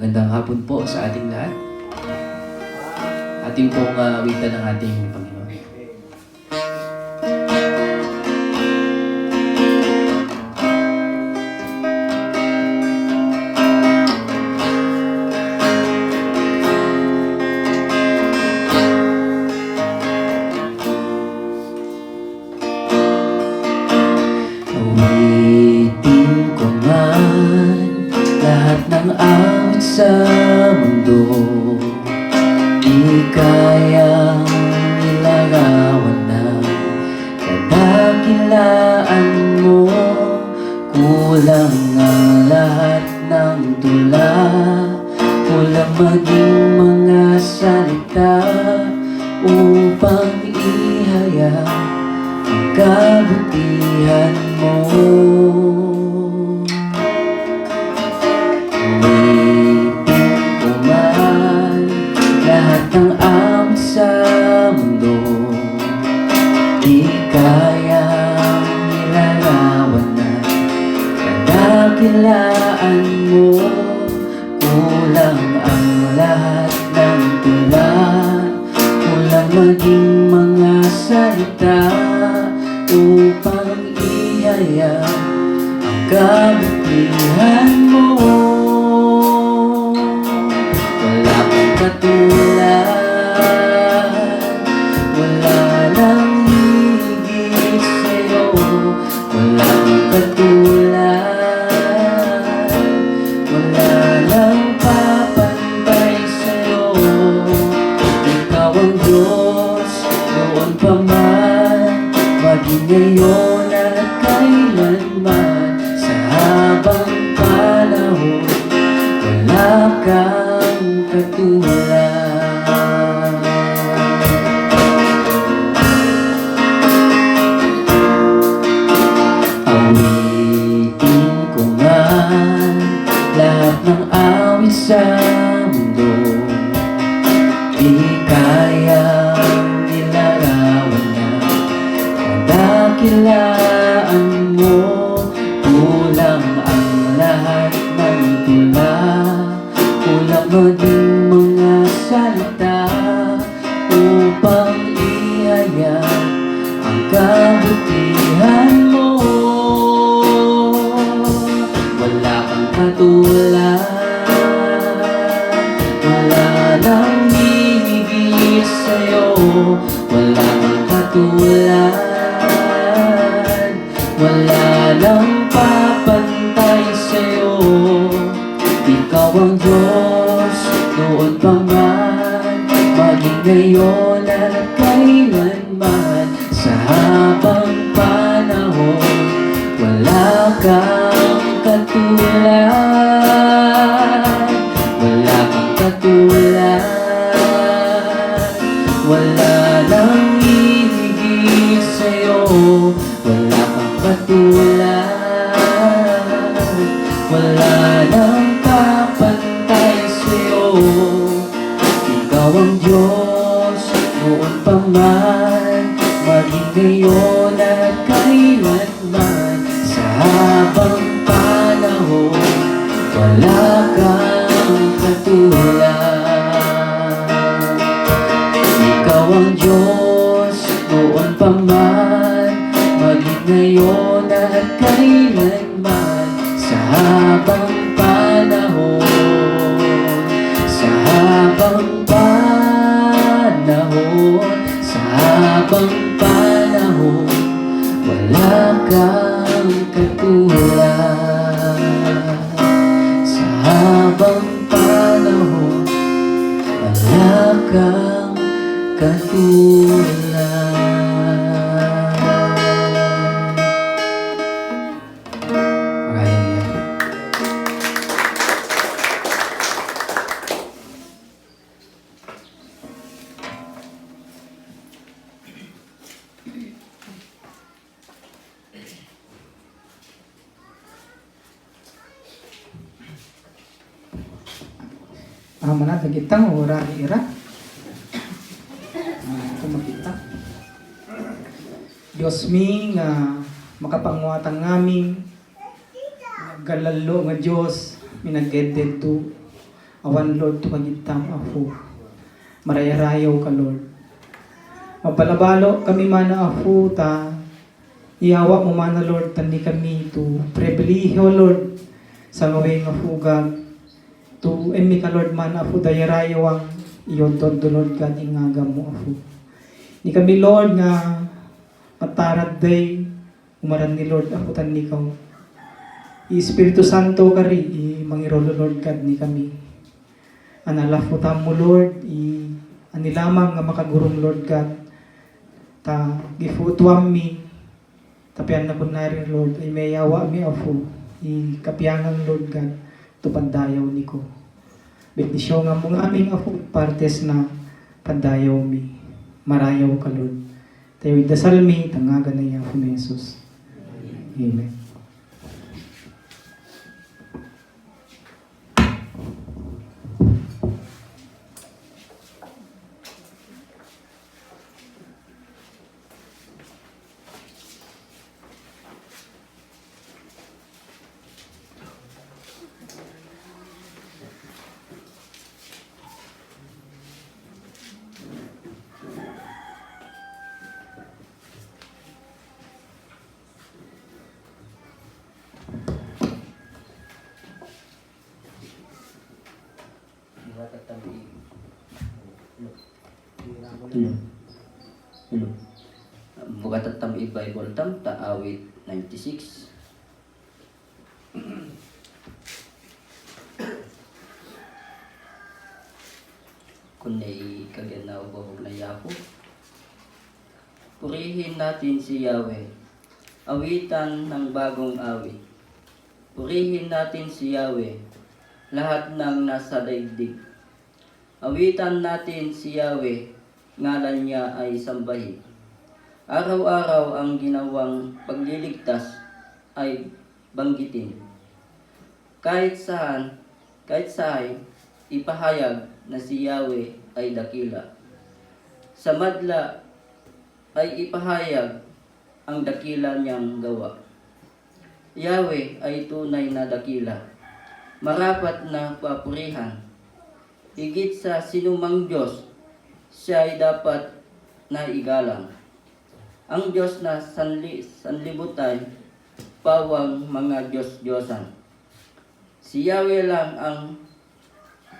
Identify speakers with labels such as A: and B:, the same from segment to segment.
A: Magandang hapon po sa ating lahat. Ating pong awitan ng ating Panginoon. Awitin ko man lahat ng awit sa mundo, di kayang ilarawan ng kadakilaan mo. Kulang ang lahat ng tula, kulang maging mga salita upang ihayag ang kabutihan mo. Awitin ko man lahat ng awit sa mundo, di kayang ilarawan ng kadakilaan mo. Kulang ang lahat ng tula, kulang maging mga salita upang ihayag ang kabutihan mo. Wala kang katulad, wala nang higit sa'yo. Wala kang katulad, wala nang papantay sa'yo. Ikaw ang Diyos noon pa man, maging ngayon at kailanman. Sa habang panahon, wala kang katulad. Awitin ko man lahat ng awit sa mundo, di kayang ilarawan ng kadakilaan mo. Kulang ang lahat ng tula, kulang maging mga salita upang ihayag ang kabutihan mo. Wala kang katulad, wala nang hihigit sa'yo. Wala kang katulad, wala nang papantay sa'yo. Ikaw ang Diyos noon pa man, maging ngayon at kailanman. Sa habang panahon, wala kang katulad. Wala kang katulad, wala nang hihigit sa'yo. Wala kang katulad, wala nang papantay sa'yo. Ikaw ang Diyos noon pa man, maging ngayon at kailanman. Sa habang panahon, wala kang katulad. Ikaw ang Diyos noon pa man, maging ngayon at kailanman. Sa habang panahon, sa habang panahon, sa habang panahon, wala kang katulad. Sa habang panahon, wala kang katulad. Hallelujah.
B: Manat nagitang ora ira. Ito makita. Diyos mi nga makapanguatang ngamin, galalo nga Diyos minag-eded to Awan Lord to kagitang apo. Marayarayaw ka Lord. Mapalabalo kami mana apo ta. Iyawa mo mana Lord tani kami to pribilehiyo Lord sa ngawing afugag. To emi ka Lord man apo dayarayaw ang iyon todo Lord God ingagam mo apo. Ni kami Lord nga matarad day umaran ni Lord apo tani kaw. Espiritu Santo kari mangirolo Lord God ni kami. Analafutan mo Lord ani lamang nga makagurong Lord God. Ta gifutuam mi tapian na kunari Lord ay mayawa mi apo kapiangan Lord God to pandayaw ni ko. Bendisyon nga mga aming apo partes na pandayaw mi. Marayaw ka Lord. Tayo dasal mi tangagan na iya ni Jesus. Amen.
C: Bukat at tam Bible tam taawit 96. Kunay kaganaw babog na yapo. Purihin natin si Yahweh. Awitan ng bagong awit. Purihin natin si Yahweh. Lahat ng nasa daigdig. Awitan natin si Yahweh. Ngalan niya ay sambahin. Araw-araw ang ginawang pagliligtas ay banggitin. Kahit saan, ipahayag na si Yahweh ay dakila. Sa madla ay ipahayag ang dakila niyang gawa. Yahweh ay tunay na dakila, marapat na papurihan. Higit sa sinumang Diyos, siya ay dapat na igalang. Ang Diyos na sanlibutan, pawang mga Diyos-Diyosan. Si Yahweh lang ang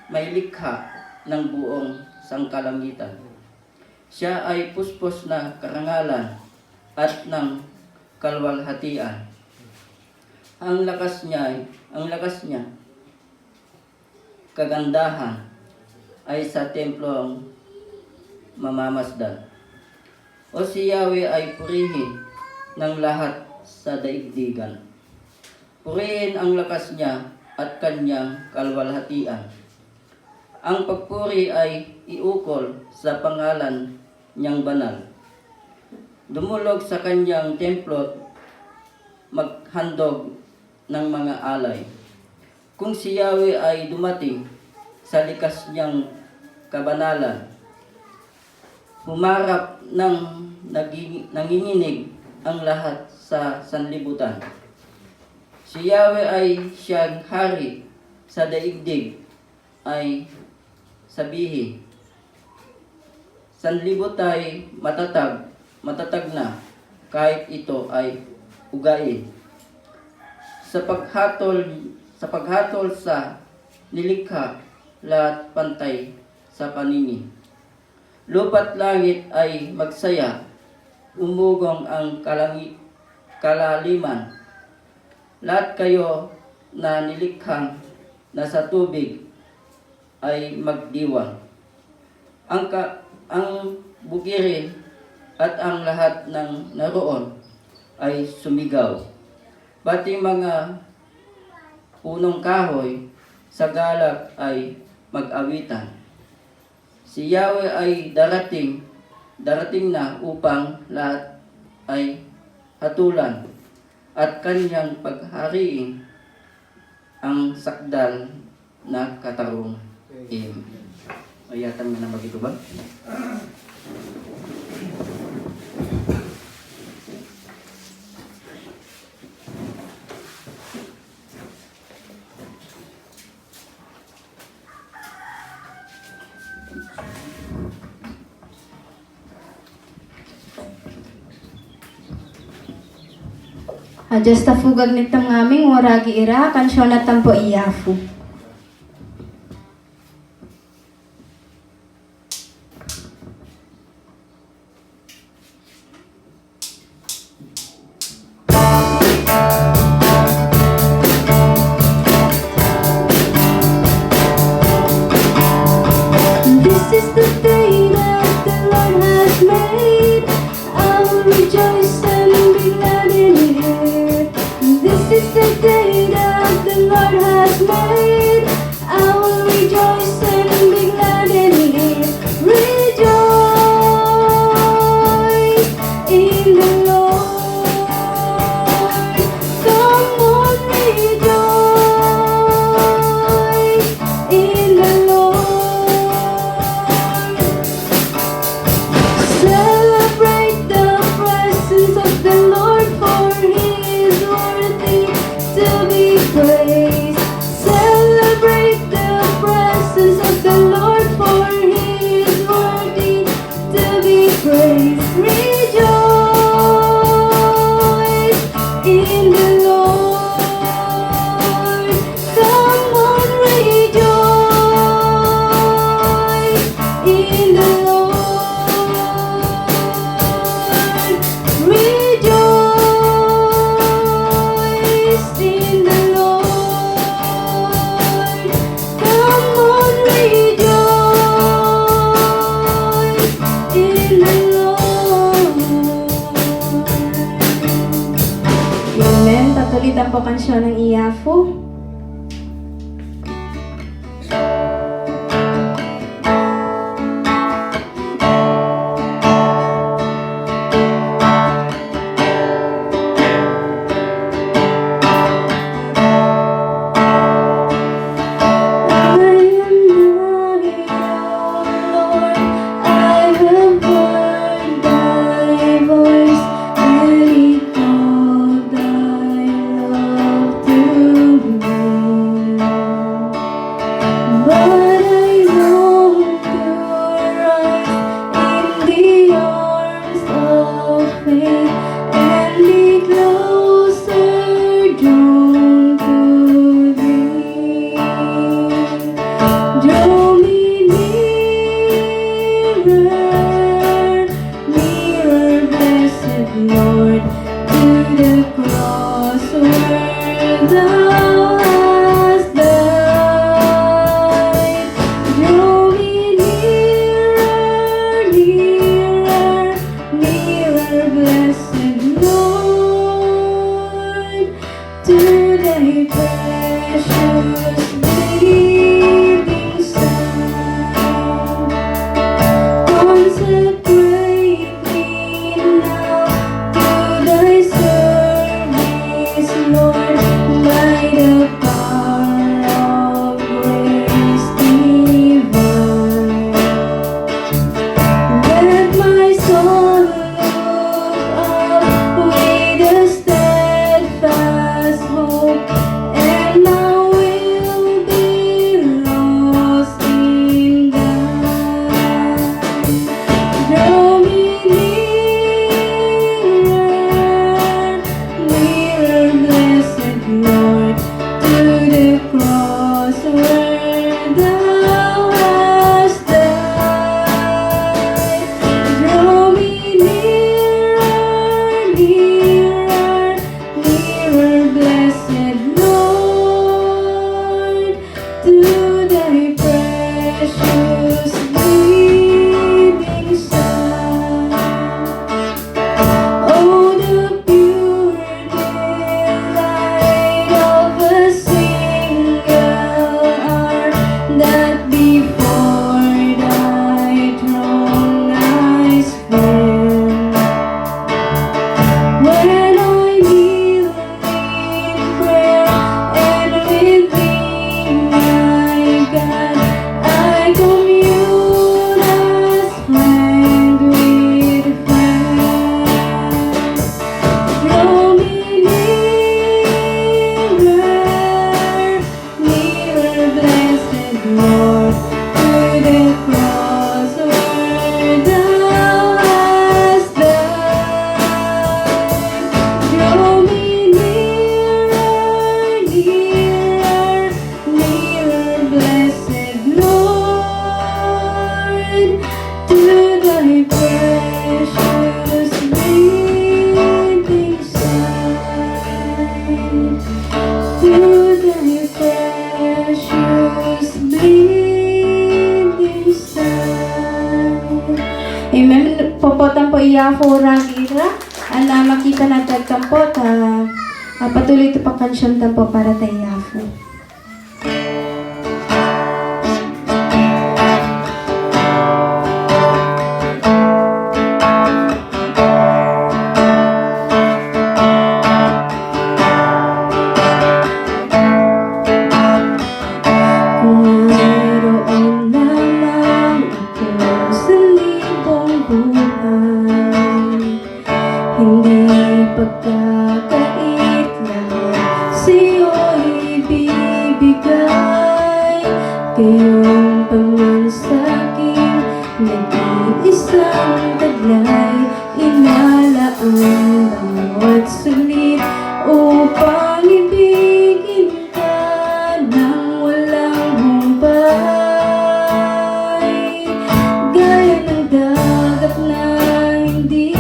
C: may likha ng buong sangkalangitan. Siya ay puspos na karangalan at ng kalwalhatian. Ang lakas niya, kagandahan ay sa templong mamamasdan. O si Yahweh ay purihin ng lahat sa daigdigan. Purihin ang lakas niya at kanyang kalwalhatian. Ang pagpuri ay iukol sa pangalan niyang banal. Dumulog sa kanyang templo, maghandog ng mga alay. Kung si Yahweh ay dumating sa likas niyang kabanalan, humarap ng nanginginig ang lahat sa sanlibutan. Si Yahweh ay siyang hari sa daigdig ay sabihin. Sanlibot ay matatag na kahit ito ay ugain. Sa paghatol sa nilikha, lahat pantay sa paningin. Lupa't langit ay magsaya, umugong ang kalaliman. Lahat kayo na nilikhang nasa tubig ay magdiwang. Ang bukirin at ang lahat ng naroon ay sumigaw. Pati mga punong kahoy sa galak ay mag-awitan. Si Yahweh ay darating na upang lahat ay hatulan at kanyang paghariin ang sakdal na katarungan. Amen. Ayatan na magito ba?
D: Diyos ta fugag nitong ngaming waragi ira, kansyon na tampo iyafu. This is the day that the Lord has made. I will rejoice and be glad in it. This is the day that the Lord has made. I will rejoice and be glad in it. Rejoice in the Lord. Come on, rejoice in the Lord. Celebrate the presence of the Lord, for He is worthy to be praised. Celebrate the presence of the Lord, for He is worthy to be praised. Rejoice in the Lord. Come on, rejoice in the Lord. Rejoice in the Lord. Come on, rejoice in the Lord. Amen. Patulitan po kansyon ng Iyafu. I am knowing, Lord, I have heard Thy voice, and it called Thy love to me. But I long to rise in the arms of faith and be closer drawn to Thee. Draw me nearer, nearer, blessed Lord, to the cross where Thou hast died. Draw me nearer, nearer, nearer, blessed Lord, to Thy precious bleeding Son. Consecrate me now to Thy service, Lord, by the power of grace divine. Let my soul look up with a steadfast hope, and my will feel the precious bleed inside. Amen. Popotan po iya po ragira. Ana makita na tagtampo ta. Patuloy ito pa kansyon tampo para tayo po. Hindi pagkakait lahat sa'yo'y ibibigay. Kayong pamansaging nag-iisang taglay. Inalaan bawat sulit upang ibigin ka nang walang humpay. Gaya ng dagat na hindi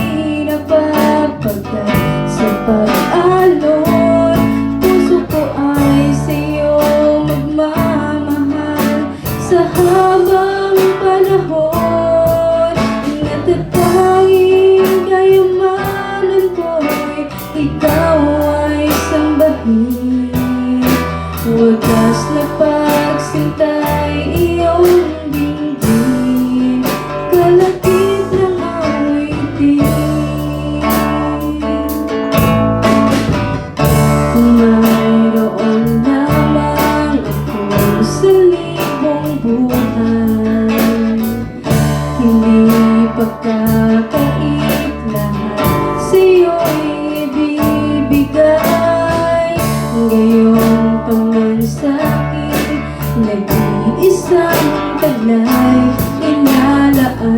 D: napapagkat sa pag-alon. Puso ko ay sa'yo magmamahal sa habang panahon. Natatanging kayamanan ko'y ikaw ay sambahin. Wagas na pagsintay iyong dinggin, kalakip ng awitin. Mayroon lamang ako sa libong buhay. Hindi pagkakait lahat sa'yo'y ibibigay. Ngayong pamansaging nag-iisang taglay. Inalaan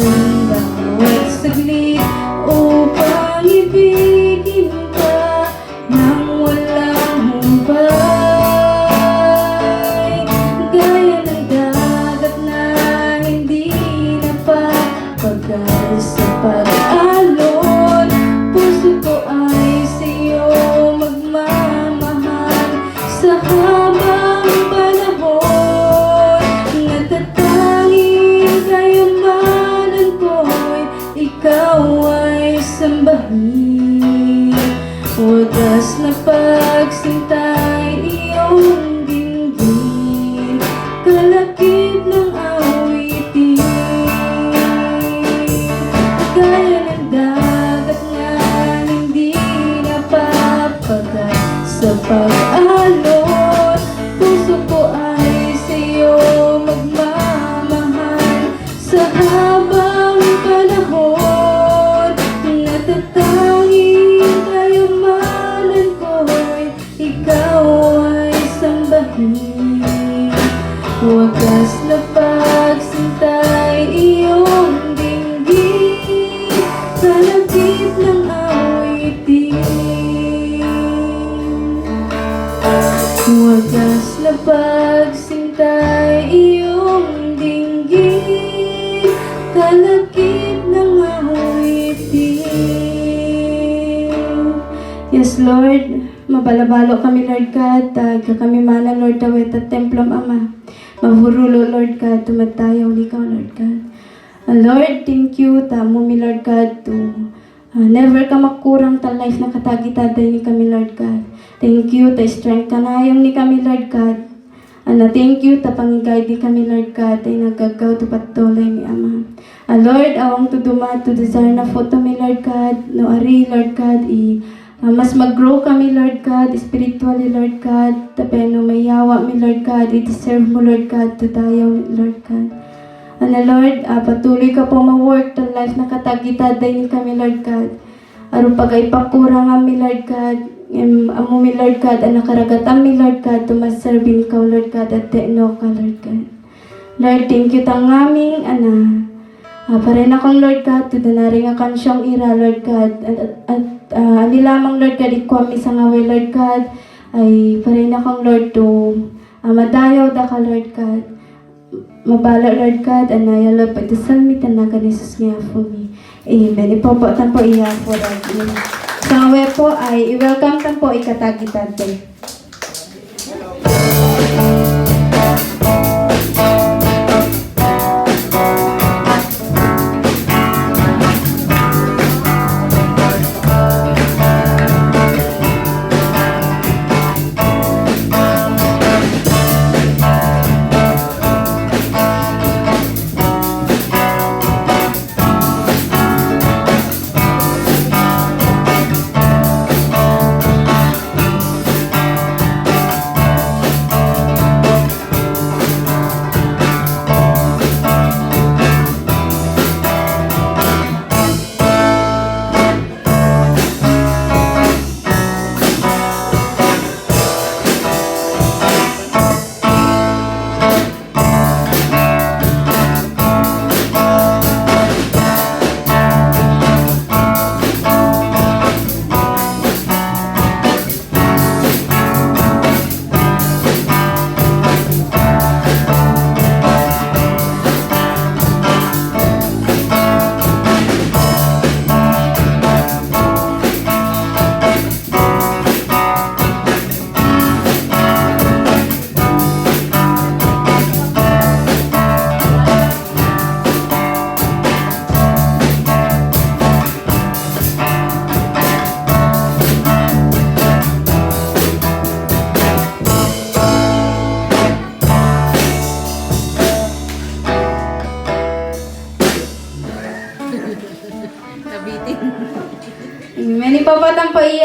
D: bawat saglit upang ibigin ka nang walang humpay. Gaya ng dagat na hindi napapagkat sa pag-alon. Puso ko ay sa'yo magmamahal sa habang panahon. Natatanging kayamanan ko'y ikaw ay sambahin. Wagas na pagsintay iyong dinggin, kalakip ng awitin. Gaya ng dagat na hindi napapagkat sa pag-alon. Puso ko ay sa'yo magmamahal sa habang panahon. Natatanging kayamanan ko'y ikaw ay sambahin. Wagas na pagsintay iyong dinggin, kalakip ng awitin. Wagas na pagsintay iyong dinggin, kalakip ng awitin. Yes, Lord, mabalabalo kami, Lord God, taga kami mana, Lord, tawet at templom, Ama. Mahurulo, Lord God, tumatayaw ni ka, Lord God. Lord, thank you, tamo mi, Lord God, to never ka makurang ta life na katagitaday ni kami, Lord God. Thank you, ta strength ka na ni kami, Lord God. Thank you, ta pangigay di kami, Lord God, ay nagagaw to patuloy ni Ama. Lord, awang to duma to desire na photo mi, Lord God, no ari, Lord God, mas mag-grow kami, Lord God, spiritually, Lord God, tapos no mayawa mi, Lord God, i-deserve mo, Lord God, to dayaw, Lord God. Lord, patuloy ka po ma-work to life na katagitaday ni kami, Lord God. Aron pagay pakurang kami, Lord God, amo mi, Lord God, nakaragatan mi, Lord God, to maserve ni ka, Lord God, at no ka, Lord God. Lord, thank you tang aming, parin akong, Lord God, to danaring nga kansyong ira, Lord God, at ani lamang, Lord God, ikwami sa ngaway, Lord God, ay parin akong, Lord, to madayaw da ka, Lord God. Mabala, Lord God, anayalo pa ito salmitan na ka ni Jesus nga for me. Amen. Ipopotan po iya po, Lord. Sa ngaway po ay i-welcome tan po ikatagitante.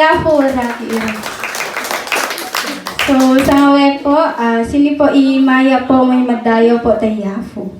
D: Yafo Raki. So, sa ngayon po, sini po imaya po may madayo po tayo Yafo.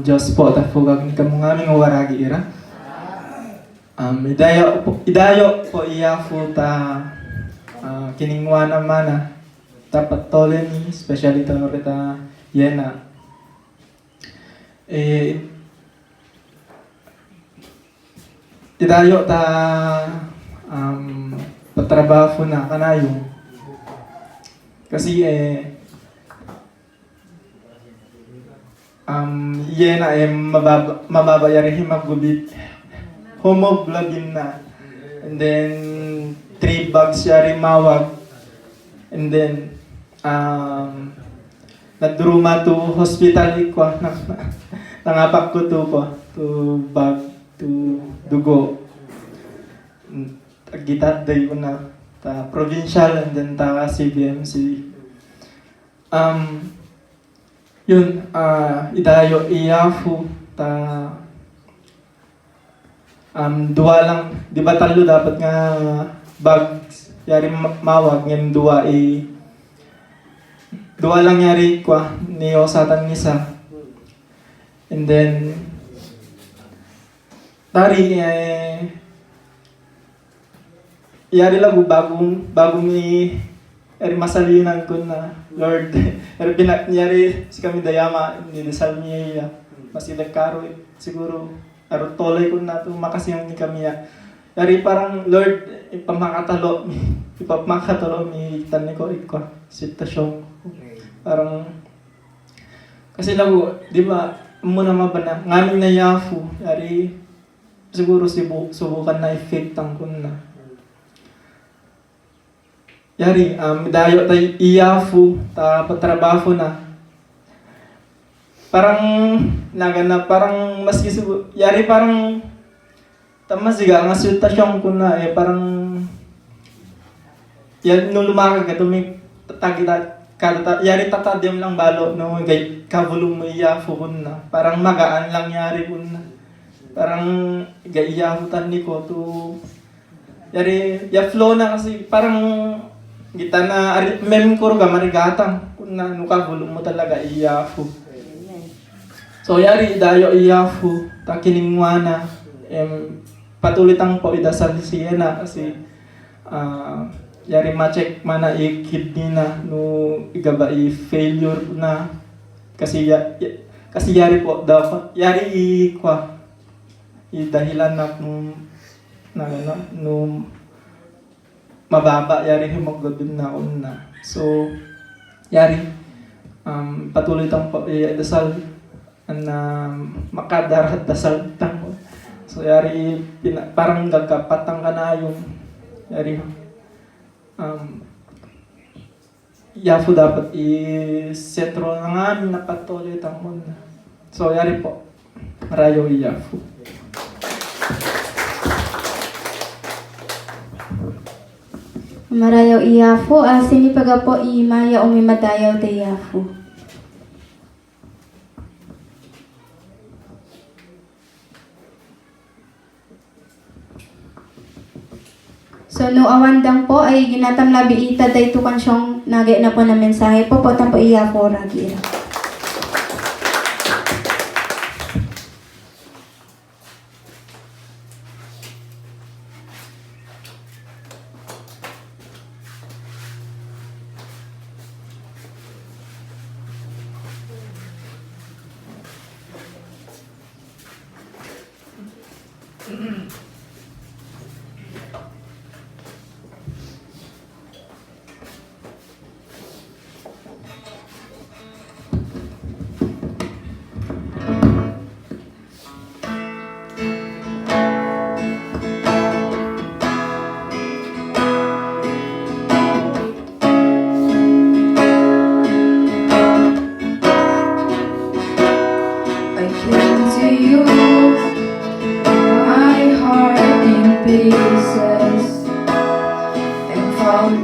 B: Diyos po, tafugag ni kamo nga aming waragi ira. Idayo po iya po ta kiningwa naman na tapat tole ni, especially ta kita yena. Idayo ta patrabaho na kanayong. Kasi yena mababayarin magbubit hemoglobin na, and then 3 bags siya rin mawag, and then nadruma to hospital ikwa nangapak ko to bag to dugo gitat day ko na ta provincial, and then ta CBMC. Yun, idayo iyafu ta duwa lang, di ba talo dapat nga bags yari mawag ngem duwa lang yari kwa ni osatan nisa, and then tari yari lagu bagong eri masalinan ko na Lord, eri pinaknyari si kami dayama ni desal niya masilag karo siguro aro tolay ko na to makasiyang ni kami ya. Eri parang Lord ipamakatalo mi tani ko sitwasyon parang kasi lagu di ba muna mabana ngamin na yafu eri siguro subukan na effect ang kun na yari, dayo tayo iyafu, ta patrabaho na. Parang, parang maski yari parang, tamasiga, nga sitasyon ko na parang, yan, nung lumakag ka, yari tatadyam lang balo, no, kavulong mo iyafu ko na. Parang magaan lang yari ko na. Parang, iyafu tani ko to, yari, flow na kasi, parang, kita na mem ko ga marigatang kun na nuka bulong mo talaga iyafu. So yari dayo iyafu ta kiningwana patulitang po idasal siya na kasi yari ma-check mana i-kidney na no igaba i-failure na kasi yari po dapat yari dahilan na mababa yari hemoglobin na una. So yari patuloy tang dasal na makadarat dasal tang. So yari parang gagkapatang ka na yung yari yafu dapat i-sentro na nga na patuloy tang una. So yari po marayo yafu.
D: Marayaw iyafu, sinipaga po imaya umimadayaw te yafu. So no awandang po ay ginatam labi ita day tukan siyang nagay na po na mensahe po tam po iyafu ragi.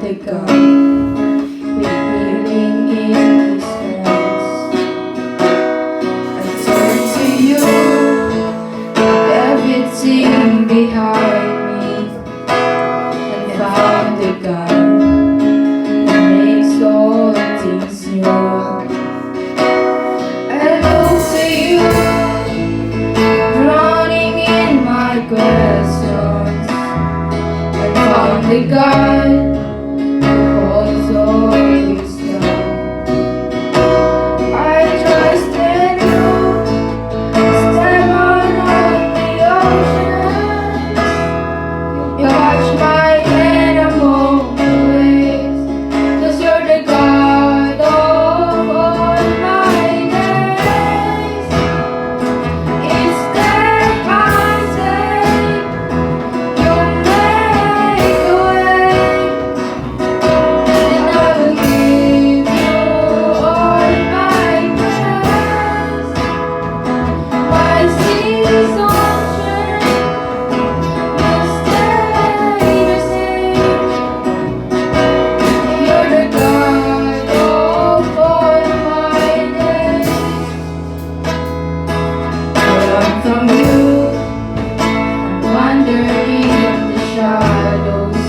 D: the God with healing in His hands. I turn to you, everything behind me, and found the God that makes all things new. I look to you, drowning in my questions, and found the God who holds all wisdom. I trust in you, step out on the ocean. You watch my hand and move waves, 'cause you're the God of all my days. Each step I take, you make a way, and I will give you all my praise. My seasons change, you stay the same. You're the God of all my days. I run from you, wandering in the shadows,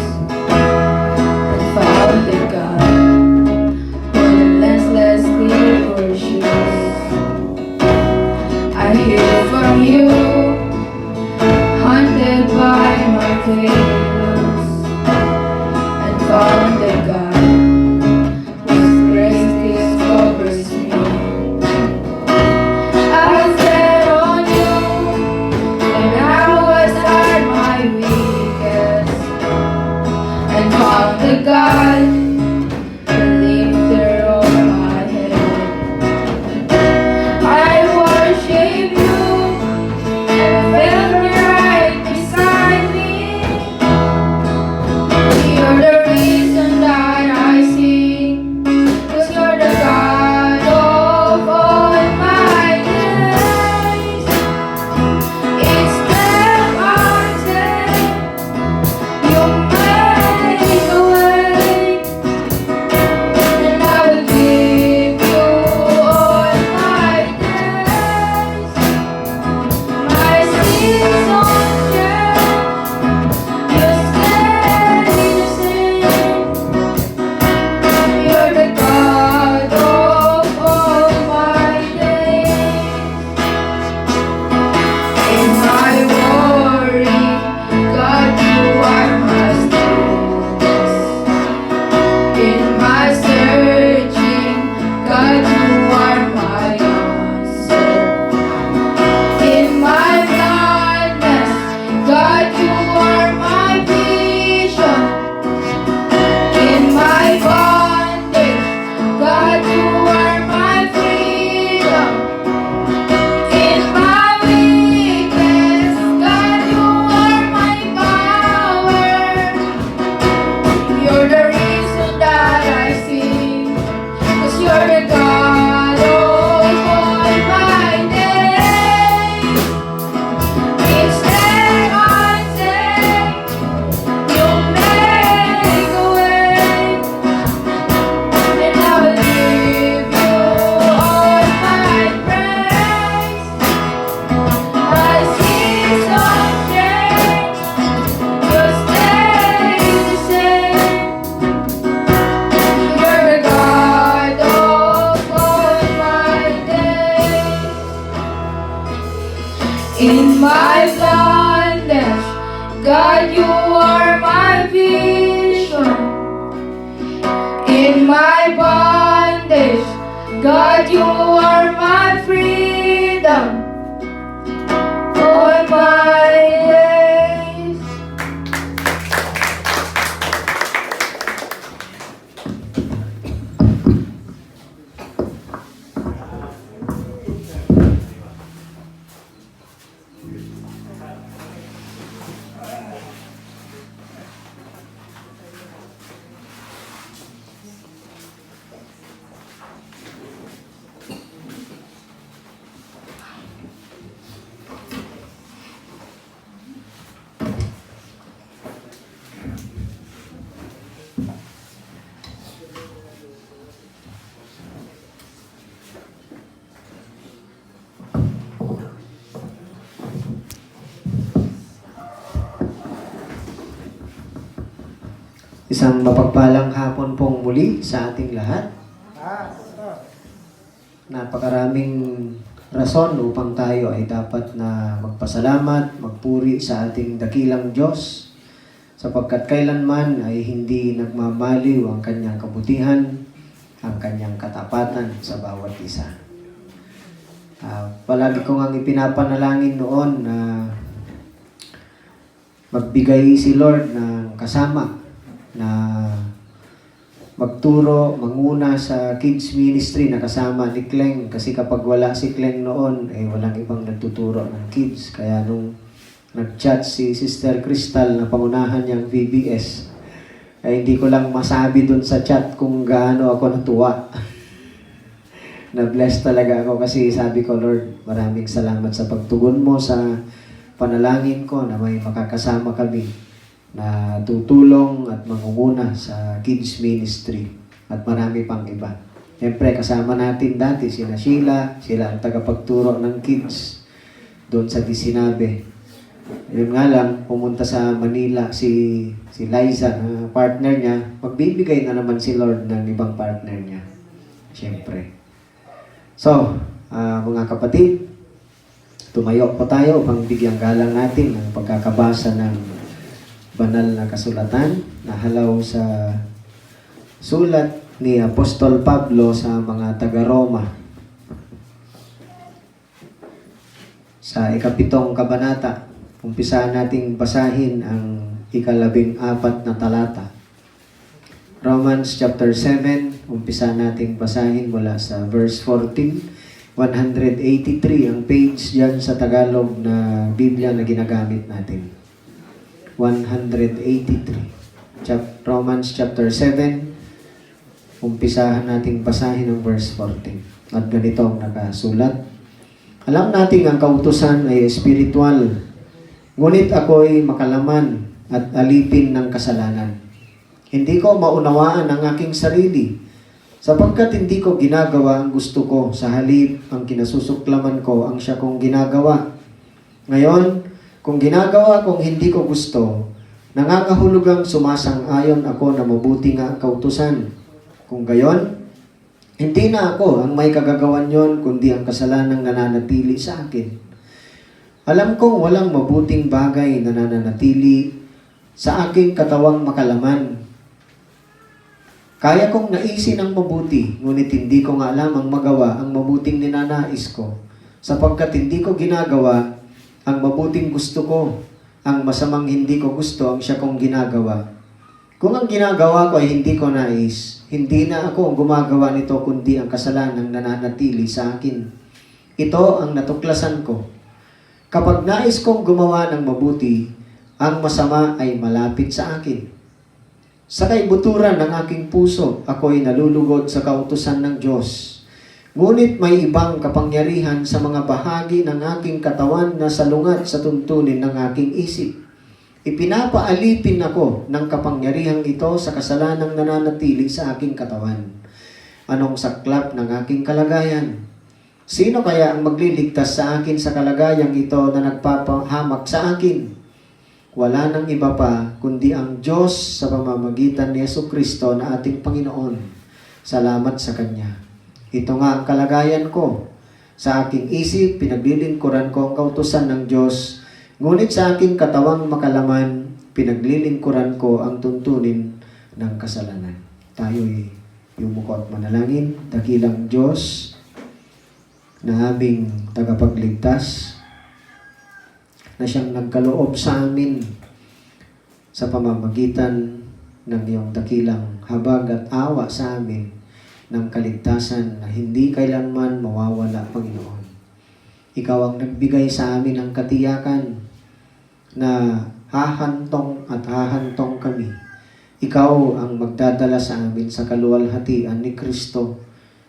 D: and found the God who relentlessly pursues. I hear from you, haunted by my failures, and found the God whose grace discovers me. I fed on you when I was at my weakest, and found the God, the lifter of my head. I worship you and feel you right beside me. You're the reason that I sing, 'cause you're the God of all my days. Each step I take, you make a way, and I will give you all my days. My seasons change, you stay the same. You're the God of all my days. In my worry, God, you are my stillness. In my searching, God, you are my answer. In my blindness, God, you are my vision. In my bondage, God, you are my freedom. In my weakness, God, you are my power. You're the reason that I sing, 'cause you're the God of all my days. Each step I take, you make a way, and I will give you all my praise. My seasons change, you stay the same. You're the God of all my days. In my blindness, God, you are my vision. In my bondage, God, you are my freedom. All my days.
E: Isang mapagpalang hapon pong muli sa ating lahat. Napakaraming rason upang tayo ay dapat na magpasalamat, magpuri sa ating dakilang Diyos, sapagkat kailanman ay hindi nagmamaliw ang kanyang kabutihan, ang kanyang katapatan sa bawat isa. Palagi ko ngang ipinapanalangin noon na magbigay si Lord ng kasama na magturo, manguna sa kids ministry na kasama ni Kleng. Kasi kapag wala si Kleng noon, walang ibang nagtuturo ng kids. Kaya nung nag-chat si Sister Crystal na pangunahan niyang VBS, hindi ko lang masabi dun sa chat kung gaano ako natuwa. Na-bless talaga ako kasi sabi ko, Lord, maraming salamat sa pagtugon mo sa panalangin ko na may makakasama kami na tutulong at mangunguna sa kids ministry at marami pang iba. Siyempre, kasama natin dati sila Sheila, sila ang tagapagturo ng kids doon sa Disinabe. Yun nga lang, pumunta sa Manila si Liza, partner niya, magbibigay na naman si Lord ng ibang partner niya. Siyempre. So, mga kapatid, tumayo po tayo upang bigyang galang natin ng pagkakabasa ng banal na kasulatan na halaw sa sulat ni Apostol Pablo sa mga taga-Roma. Sa ikapitong kabanata, umpisahan nating basahin ang 14 na talata. Romans chapter 7, umpisahan nating basahin mula sa verse 14. 183 ang page dyan sa Tagalog na Biblia na ginagamit natin. 183. Romans chapter 7, umpisahan nating basahin ang verse 14. At ganito ang nakasulat. Alam nating ang kautusan ay espiritual, ngunit ako'y makalaman at alipin ng kasalanan. Hindi ko maunawaan ang aking sarili, sapagkat hindi ko ginagawa ang gusto ko, sa halip ang kinasusuklaman ko ang siya kong ginagawa. Ngayon, kung ginagawa kong hindi ko gusto, nangangahulugang sumasang-ayon ako na mabuti nga ang kautusan. Kung gayon, hindi na ako ang may kagagawan yon, kundi ang kasalanang nananatili sa akin. Alam kong walang mabuting bagay na nananatili sa aking katawang makalaman. Kaya kong naisin ang mabuti, ngunit hindi ko nga alam ang magawa ang mabuting ninanais ko, sapagkat hindi ko ginagawa ang mabuting gusto ko, ang masamang hindi ko gusto ang siya kong ginagawa. Kung ang ginagawa ko ay hindi ko nais, hindi na ako ang gumagawa nito kundi ang kasalanang nananatili sa akin. Ito ang natuklasan ko. Kapag nais kong gumawa ng mabuti, ang masama ay malapit sa akin. Sa kaibuturan ng aking puso, ako'y nalulugod sa kautusan ng Diyos. Ngunit may ibang kapangyarihan sa mga bahagi ng aking katawan na salungat sa tuntunin ng aking isip. Ipinapaalipin ako ng kapangyarihang ito sa kasalanang nananatili sa aking katawan. Anong saklap ng aking kalagayan? Sino kaya ang magliligtas sa akin sa kalagayang ito na nagpapahamak sa akin? Wala nang iba pa kundi ang Diyos sa pamamagitan ni Jesucristo na ating Panginoon. Salamat sa Kanya. Ito nga ang kalagayan ko. Sa aking isip, pinaglilingkuran ko ang kautusan ng Diyos. Ngunit sa aking katawang makalaman, pinaglilingkuran ko ang tuntunin ng kasalanan. Tayo'y yumuko at manalangin. Dakilang Diyos na aming tagapagligtas, na siyang nagkaloob sa amin sa pamamagitan ng iyong dakilang habag at awa sa amin ng kaligtasan na hindi kailanman mawawala, Panginoon. Ikaw ang nagbigay sa amin ng katiyakan na hahantong at hahantong kami. Ikaw ang magdadala sa amin sa kaluwalhatian ni Kristo,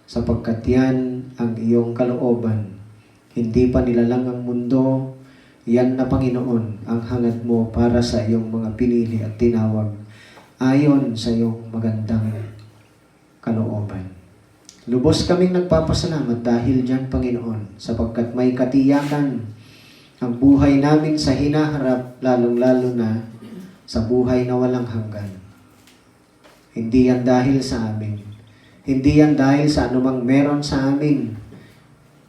E: sapagkat yan ang iyong kalooban. Hindi pa nilalang ang mundo, yan na, Panginoon, ang hangad mo para sa iyong mga pinili at tinawag ayon sa iyong magandang kalooban. Lubos kaming nagpapasalamat dahil diyan, Panginoon, sapagkat may katiyakan ang buhay namin sa hinaharap, lalong-lalo na sa buhay na walang hanggan. Hindi yan dahil sa amin. Hindi yan dahil sa anumang meron sa amin,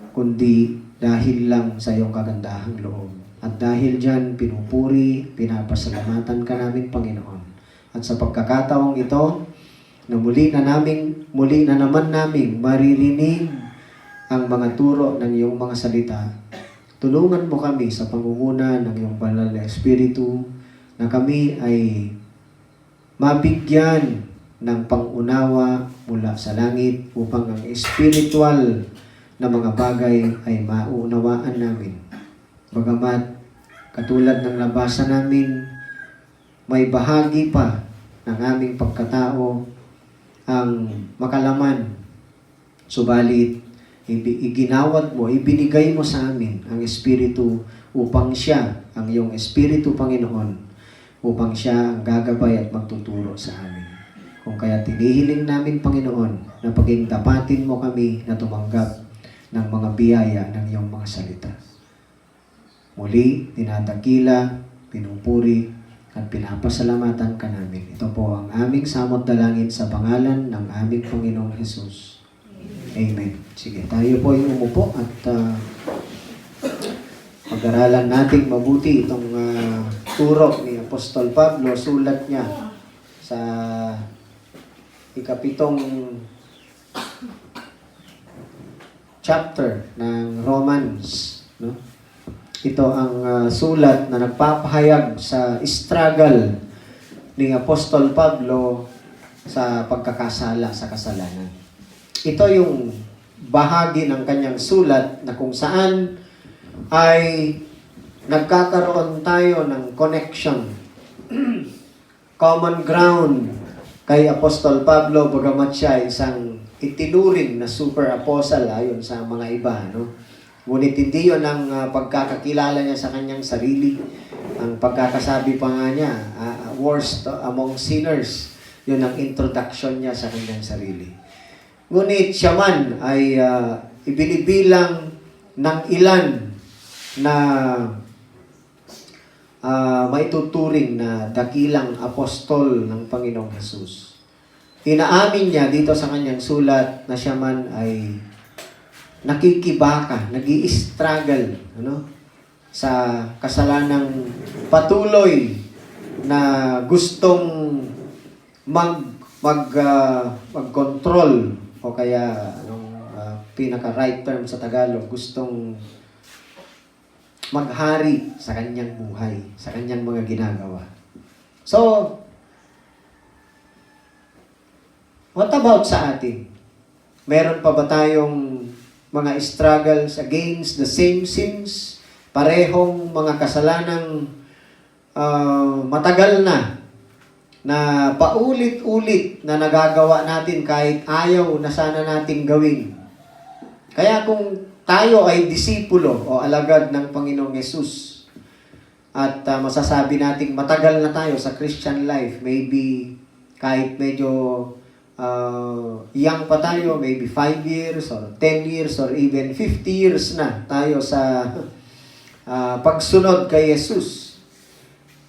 E: kundi dahil lang sa iyong kagandahang loob. At dahil dyan, pinupuri, pinapasalamatan ka namin, Panginoon. At sa pagkakataong ito, na muli na naman naming maririnig ang mga turo ng iyong mga salita, tulungan mo kami sa pangunguna ng iyong banal na Espiritu na kami ay mabigyan ng pangunawa mula sa langit upang ang espiritual na mga bagay ay maunawaan namin. Bagamat katulad ng nabasa namin, may bahagi pa ng aming pagkatao ang makalaman. Subalit, iginawat mo, ibinigay mo sa amin ang Espiritu upang siya, ang iyong Espiritu, Panginoon, upang siya ang gagabay at magtuturo sa amin. Kung kaya tinihiling namin, Panginoon, na paging tapatin mo kami na tumanggap ng mga biyaya ng iyong mga salita. Muli, tinadakila, pinupuri, at pinapasalamatan ka namin. Ito po ang aming samot dalangin sa pangalan ng aming Panginoong Jesus. Amen. Sige, tayo po ay umupo at pag-aralan natin mabuti itong turo ni Apostol Pablo, sulat niya sa ikapitong chapter ng Romans, no? Ito ang sulat na nagpapahayag sa struggle ni Apostol Pablo sa pagkakasala sa kasalanan. Ito yung bahagi ng kanyang sulat na kung saan ay nagkakaroon tayo ng connection, common ground kay Apostol Pablo, bagamat siya isang itinuring na super apostle ayon sa mga iba, no? Ngunit hindi yun ang pagkakakilala niya sa kanyang sarili. Ang pagkakasabi pa nga niya, worst among sinners, yun ang introduction niya sa kanyang sarili. Ngunit siya man ay ibinibilang ng ilan na maituturing na dakilang apostol ng Panginoong Jesus. Inaamin niya dito sa kanyang sulat na siya man ay nakikibaka, nag-i-struggle, ano, sa kasalanang patuloy na gustong mag-control o kaya pinaka-right term sa Tagalog, gustong maghari sa kanyang buhay, sa kanyang mga ginagawa. So, what about sa atin? Meron pa ba tayong mga struggles against the same sins? Parehong mga kasalanang matagal na paulit-ulit na nagagawa natin kahit ayaw na sana nating gawin. Kaya kung tayo ay disipulo o alagad ng Panginoong Yesus at masasabi nating matagal na tayo sa Christian life, maybe kahit medyo young pa tayo, maybe 5 years or 10 years or even 50 years na tayo sa pagsunod kay Jesus.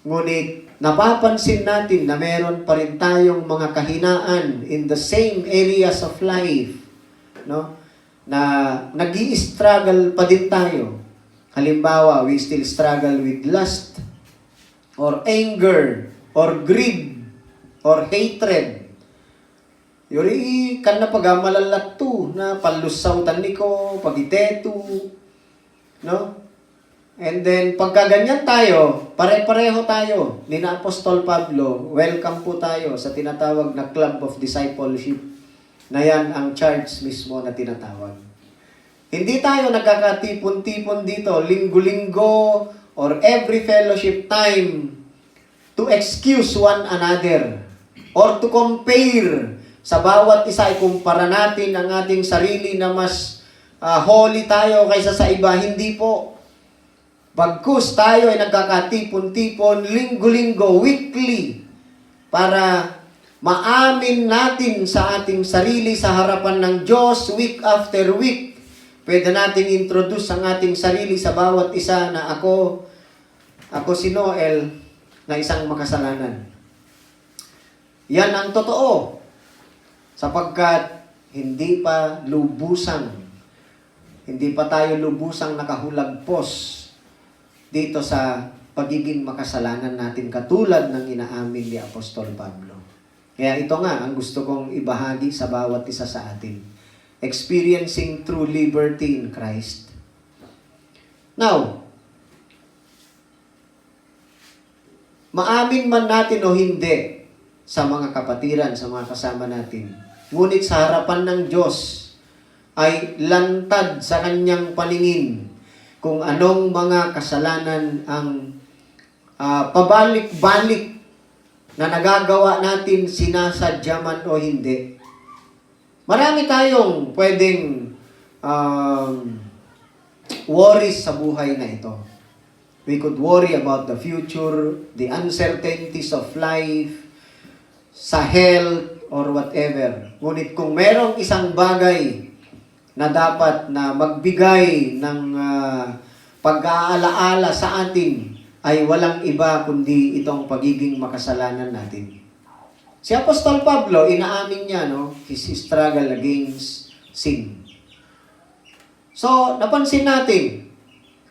E: Ngunit napapansin natin na meron pa rin tayong mga kahinaan in the same areas of life, no? Na nag-i-struggle pa din tayo. Halimbawa, we still struggle with lust or anger or greed or hatred. Yuri kan na pagamalalatu na palusaw taniko, pagitetu, no? And then pagkaganyan tayo, pare-pareho tayo ni na Apostol Pablo. Welcome po tayo sa tinatawag na Club of Discipleship. Na yan ang church mismo na tinatawag. Hindi tayo nagkakatipon-tipon dito linggo-linggo or every fellowship time to excuse one another or to compare. Sa bawat isa ay kumpara natin ang ating sarili na mas holy tayo kaysa sa iba. Hindi po. Bagkus tayo ay nagkakatipon-tipon linggo-linggo, weekly, para maamin natin sa ating sarili sa harapan ng Diyos week after week. Pwede nating introduce ang ating sarili sa bawat isa na ako si Noel na isang makasalanan. Yan ang totoo. Sapagkat hindi pa tayo lubusang nakahulagpos dito sa pagiging makasalanan natin katulad ng inaamin ni Apostol Pablo. Kaya ito nga ang gusto kong ibahagi sa bawat isa sa atin. Experiencing true liberty in Christ. Now, maamin man natin o hindi sa mga kapatiran, sa mga kasama natin, ngunit sa harapan ng Diyos ay lantad sa kanyang paningin kung anong mga kasalanan ang pabalik-balik na nagagawa natin, sinasadya man o hindi. Marami tayong pwedeng worries sa buhay na ito. We could worry about the future, the uncertainties of life, sa health, or whatever. Ngunit kung merong isang bagay na dapat na magbigay ng pag-aalaala sa atin, ay walang iba kundi itong pagiging makasalanan natin. Si Apostol Pablo, inaamin niya, his struggle against sin. So, napansin natin,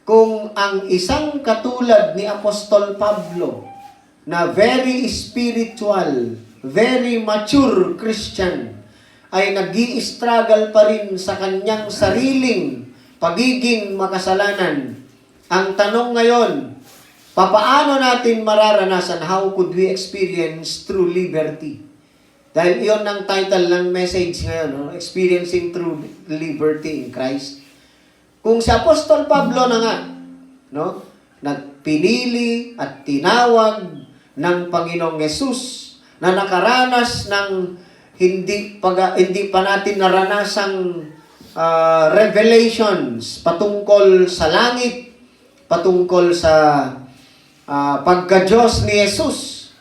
E: kung ang isang katulad ni Apostol Pablo, na very spiritual, very mature Christian, ay nag-i-struggle pa rin sa kanyang sariling pagiging makasalanan. Ang tanong ngayon, papaano natin mararanasan? How could we experience true liberty? Dahil iyon ang title ng message ngayon, Experiencing True Liberty in Christ. Kung si Apostol Pablo na nga, nagpinili at tinawag ng Panginoong Yesus na nakaranas ng hindi pa natin naranasang revelations patungkol sa langit, patungkol sa pagka-Diyos ni Jesus,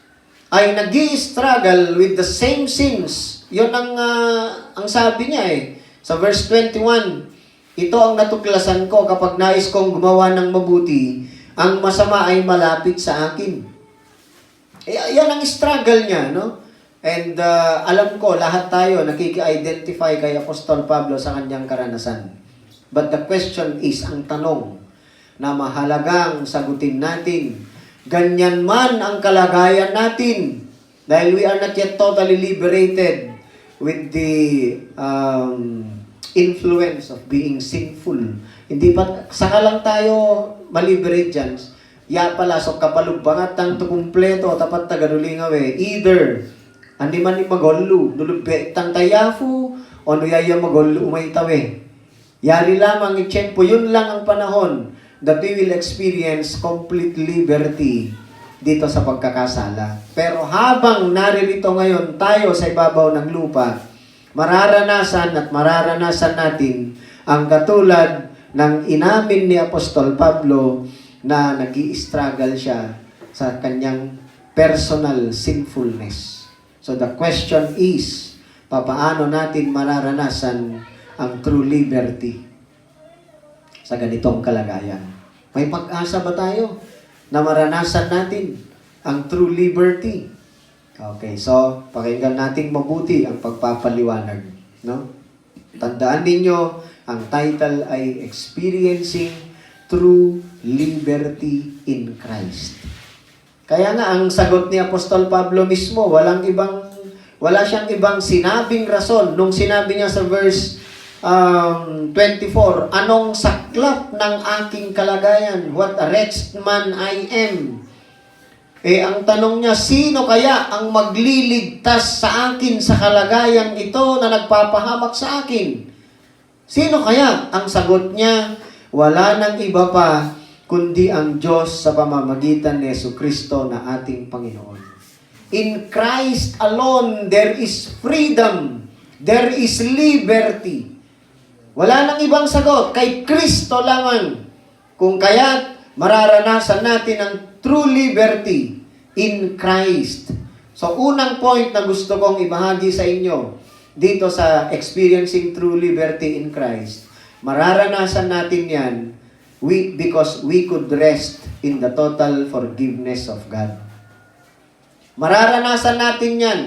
E: ay nag-i-struggle with the same sins. Yun ang sabi niya sa verse 21, ito ang natuklasan ko kapag nais kong gumawa ng mabuti, ang masama ay malapit sa akin. Yan ang struggle niya, And alam ko, lahat tayo nakiki-identify kay Apostol Pablo sa kanyang karanasan. But the question is, ang tanong na mahalagang sagutin natin, ganyan man ang kalagayan natin, dahil we are not yet totally liberated with the influence of being sinful. Hindi pa, saka lang tayo maliberate dyan. Pala, so kapalugbangat ang tukumpleto, tapat tagadulingaw either, andi man ni magollu, nulubbe tang tayafu, o nuyaya magollu umaytawe. Yari lamang itsempo, yun lang ang panahon that we will experience complete liberty dito sa pagkakasala. Pero habang naririto ngayon tayo sa ibabaw ng lupa, mararanasan natin ang katulad ng inamin ni Apostol Pablo na nag-i-struggle siya sa kanyang personal sinfulness. So the question is, papaano natin mararanasan ang true liberty sa ganitong kalagayan? May pag-asa ba tayo na maranasan natin ang true liberty? Okay, so pakinggan natin mabuti ang pagpapaliwanag. Tandaan ninyo, ang title ay Experiencing True Liberty in Christ. Kaya nga, ang sagot ni Apostol Pablo mismo, wala siyang ibang sinabing rason. Nung sinabi niya sa verse 24, anong saklap ng aking kalagayan? What a wretched man I am. Ang tanong niya, sino kaya ang magliligtas sa akin sa kalagayang ito na nagpapahamak sa akin? Sino kaya? Ang sagot niya, wala nang iba pa kundi ang Diyos sa pamamagitan ni Jesucristo na ating Panginoon. In Christ alone, there is freedom. There is liberty. Wala nang ibang sagot. Kay Kristo lamang. Kung kaya't mararanasan natin ang true liberty in Christ. So, unang point na gusto kong ibahagi sa inyo dito sa Experiencing True Liberty in Christ. Mararanasan natin yan because we could rest in the total forgiveness of God. Mararanasan natin yan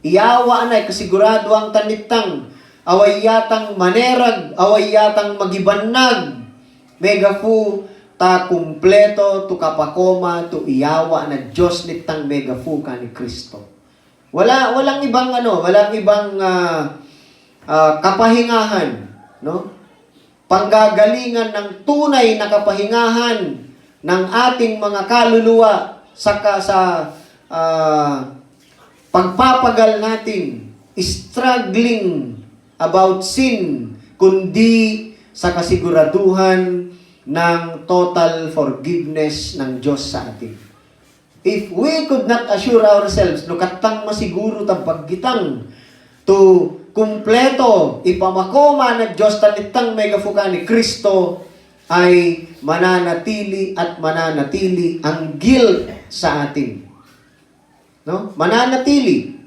E: Iyawa na, kasigurado ang tanitang, away yatang manerag, away yatang magibannag, megafu, ta kumpleto, tu kapakoma, tu iyawa na Diyos nitang megafu ka ni Kristo. Walang ibang kapahingahan, no? Panggagalingan ng tunay na kapahingahan ng ating mga kaluluwa sa pagpapagal natin, struggling about sin, kundi sa kasiguraduhan ng total forgiveness ng Diyos sa atin. If we could not assure ourselves, no katang masiguro tapaggitang to kumpleto, ipamakoma na Diyos talitang megafuka ni Kristo, ay mananatili at mananatili ang guilt sa atin. No? Mananatili.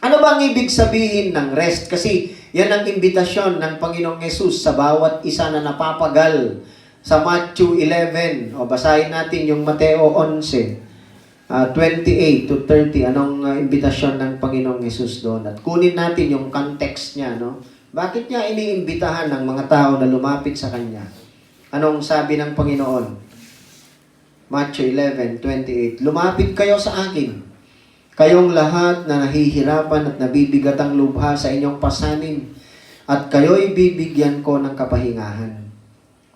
E: Ano ba ang ibig sabihin ng rest? Kasi yan ang imbitasyon ng Panginoong Yesus sa bawat isa na napapagal sa Matthew 11. O basahin natin yung Mateo 11, 28 to 30. Anong imbitasyon ng Panginoong Yesus doon? At kunin natin yung context niya. No? Bakit niya iniimbitahan ng mga tao na lumapit sa Kanya? Anong sabi ng Panginoon? Matthew 11:28. Lumapit kayo sa akin, kayong lahat na nahihirapan at nabibigatang lubha sa inyong pasanin, at kayo'y bibigyan ko ng kapahingahan.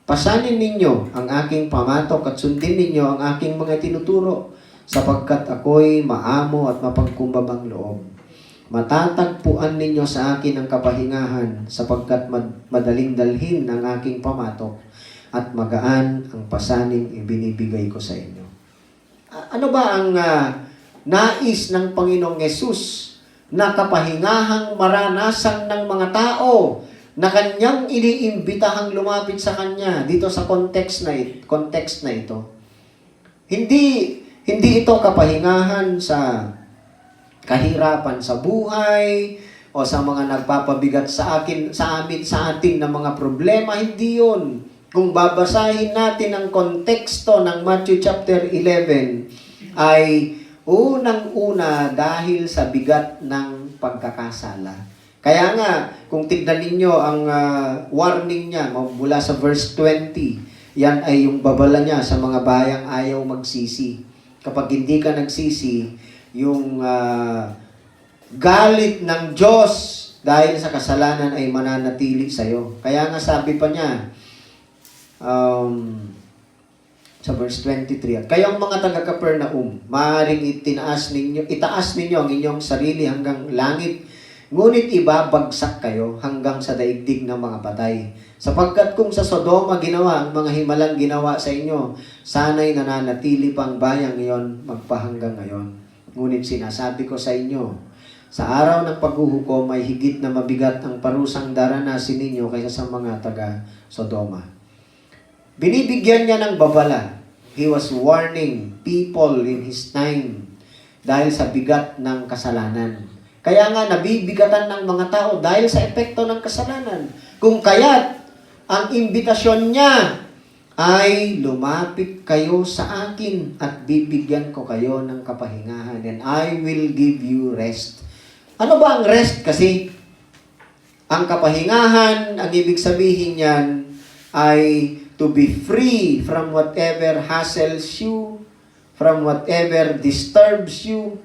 E: Pasanin ninyo ang aking pamatok at sundin ninyo ang aking mga tinuturo, sapagkat ako'y maamo at mapagkumbabang loob. Matatagpuan ninyo sa akin ang kapahingahan, sapagkat madaling dalhin ang aking pamatok, at magaan ang pasaning ibinibigay ko sa inyo. Ano ba ang nais ng Panginoong Yesus na kapahingahang maranasan ng mga tao na Kanyang iniimbitahang lumapit sa Kanya dito sa context na ito? Hindi ito kapahingahan sa kahirapan sa buhay o sa mga nagpapabigat sa atin na mga problema. Hindi yun. Kung babasahin natin ang konteksto ng Matthew chapter 11, ay unang-una dahil sa bigat ng pagkakasala. Kaya nga, kung tignan ninyo ang warning niya mula sa verse 20, yan ay yung babala niya sa mga bayang ayaw magsisi. Kapag hindi ka nagsisi, yung galit ng Diyos dahil sa kasalanan ay mananatili sa'yo. Kaya nga sabi pa niya, sa verse 23, kayong mga taga-Capernaum, maaaring itaas ninyo ang inyong sarili hanggang langit, ngunit ibabagsak kayo hanggang sa daigdig ng mga patay. Sapagkat kung sa Sodoma ginawa ang mga himalang ginawa sa inyo, sana'y nananatili pang bayang iyon magpahanggang ngayon. Ngunit sinasabi ko sa inyo, sa araw ng paghuhukom ay higit na mabigat ang parusang daranasin ninyo kaysa sa mga taga-Sodoma. Binibigyan niya ng babala. He was warning people in his time dahil sa bigat ng kasalanan. Kaya nga nabibigatan ng mga tao dahil sa epekto ng kasalanan. Kung kaya't ang imbitasyon niya ay lumapit kayo sa akin at bibigyan ko kayo ng kapahingahan and I will give you rest. Ano ba ang rest kasi? Ang kapahingahan, ang ibig sabihin niyan ay to be free from whatever hassles you, from whatever disturbs you,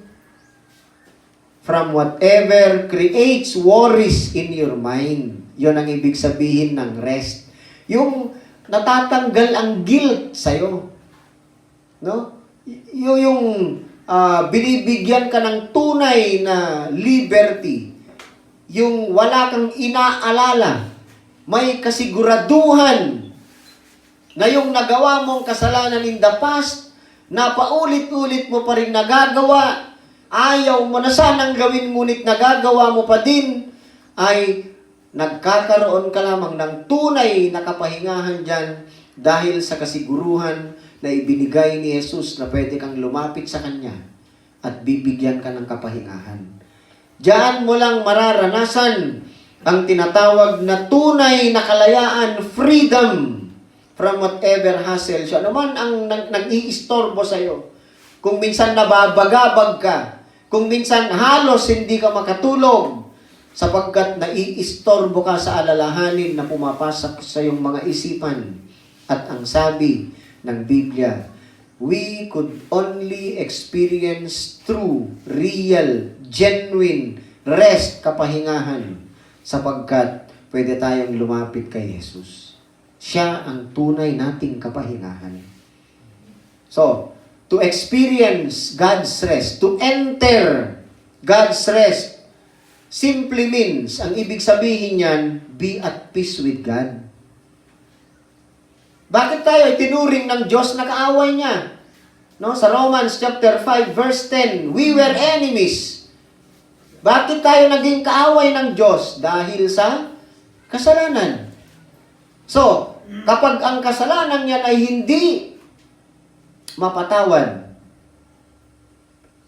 E: from whatever creates worries in your mind. Yon ang ibig sabihin ng rest. Yung natatanggal ang guilt sa'yo. No? Yung binibigyan ka ng tunay na liberty. Yung wala kang inaalala. May kasiguraduhan na yung nagawa mong kasalanan in the past, na paulit-ulit mo pa rin nagagawa, ayaw mo na sanang gawin ngunit nagagawa mo pa din, ay nagkakaroon ka lamang ng tunay na kapahingahan dyan dahil sa kasiguruhan na ibinigay ni Jesus na pwede kang lumapit sa Kanya at bibigyan ka ng kapahingahan. Diyan mo lang mararanasan ang tinatawag na tunay na kalayaan, freedom, from whatever hassle siya. Ano man ang nag-iistorbo sa'yo. Kung minsan nababagabag ka, Kung minsan halos hindi ka makatulog sapagkat naiistorbo ka sa alalahanin na pumapasok sa iyong mga isipan. At ang sabi ng Biblia, we could only experience true, real, genuine rest, kapahingahan, sapagkat pwede tayong lumapit kay Jesus. Siya ang tunay nating kapahingahan. So, to experience God's rest, to enter God's rest, simply means, ang ibig sabihin niyan, be at peace with God. Bakit tayo itinuring ng Diyos na kaaway niya? No, sa Romans chapter 5 verse 10, we were enemies. Bakit tayo naging kaaway ng Diyos? Dahil sa kasalanan. So, kapag ang kasalanan niya ay hindi mapatawad,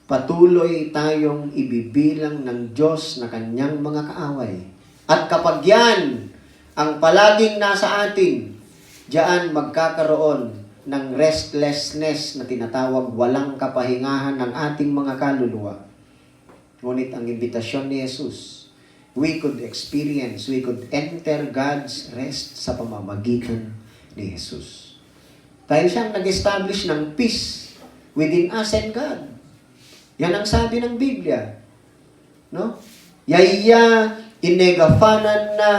E: patuloy tayong ibibilang ng Diyos na kanyang mga kaaway. At kapag yan ang palaging nasa atin, diyan magkakaroon ng restlessness na tinatawag walang kapahingahan ng ating mga kaluluwa. Ngunit ang imbitasyon ni Jesus, we could enter God's rest sa pamamagitan ni Jesus. Dahil siyang nag-establish ng peace within us and God. Yan ang sabi ng Biblia. No? Yaya inegafanan na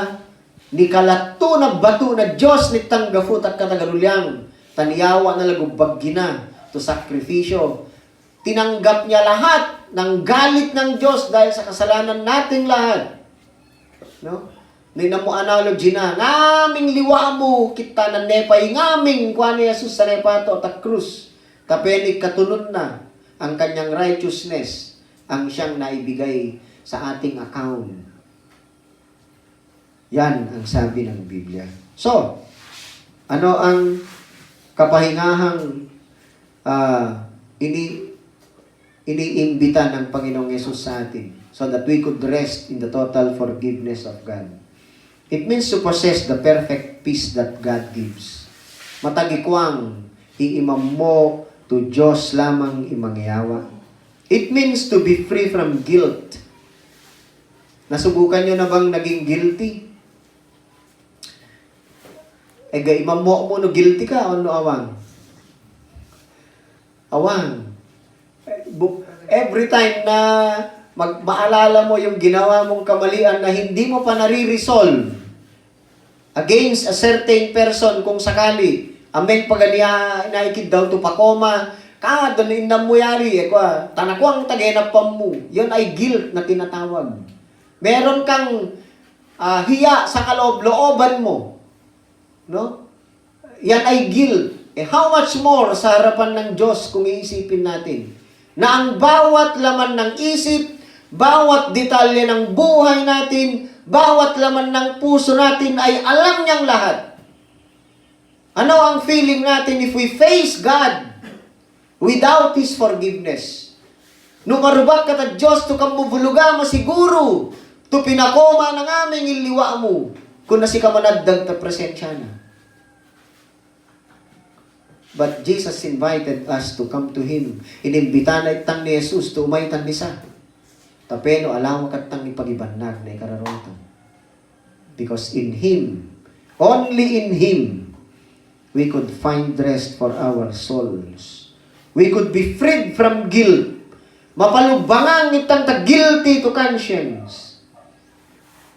E: ni kalato na bato na Diyos ni tanggafut at katagalulyang taniyawa na lagubag gina to sakripisyo. Tinanggap niya lahat ng galit ng Diyos dahil sa kasalanan nating lahat. No? Ninamu analogy na, naming liwa mo, kita na nepay ngaming, kuha ni Jesus sa nepato at krus. Kapenig katunod na ang kanyang righteousness, ang siyang naibigay sa ating account. Yan ang sabi ng Biblia. So, ano ang kapahingahang iniimbita ng Panginoong Yesus sa atin so that we could rest in the total forgiveness of God? It means to possess the perfect peace that God gives. Matagikwang iimam mo to Diyos lamang imangyawa. It means to be free from guilt. Nasubukan nyo na bang naging guilty? Imam mo no guilty ka o no awang? Awang. Every time na maalala mo yung ginawa mong kamalian na hindi mo pa nare-resolve against a certain person kung sakali, ameng paganiya naikid daw to pakoma, dalhin na mo yari, tanakwang tagenapam mo. Yun ay guilt na tinatawag. Meron kang hiya sa kaloob-looban mo. No? Yan ay guilt. How much more sa harapan ng Diyos kung iisipin natin na ang bawat laman ng isip, bawat detalye ng buhay natin, bawat laman ng puso natin ay alam niyang lahat. Ano ang feeling natin if we face God without His forgiveness? Nung marubak ka ta Diyos, to kamubuluga mo siguro, to pinakoma ng aming iliwa mo, kung nasi ka managdag ta presensya na. But Jesus invited us to come to Him. Inimbita na itang ni Jesus to umaitan nisa. Tapeno alaw katang ipagibanag na ikararontan. Because in Him, only in Him, we could find rest for our souls. We could be freed from guilt. Mapalugbangang itang guilty to conscience.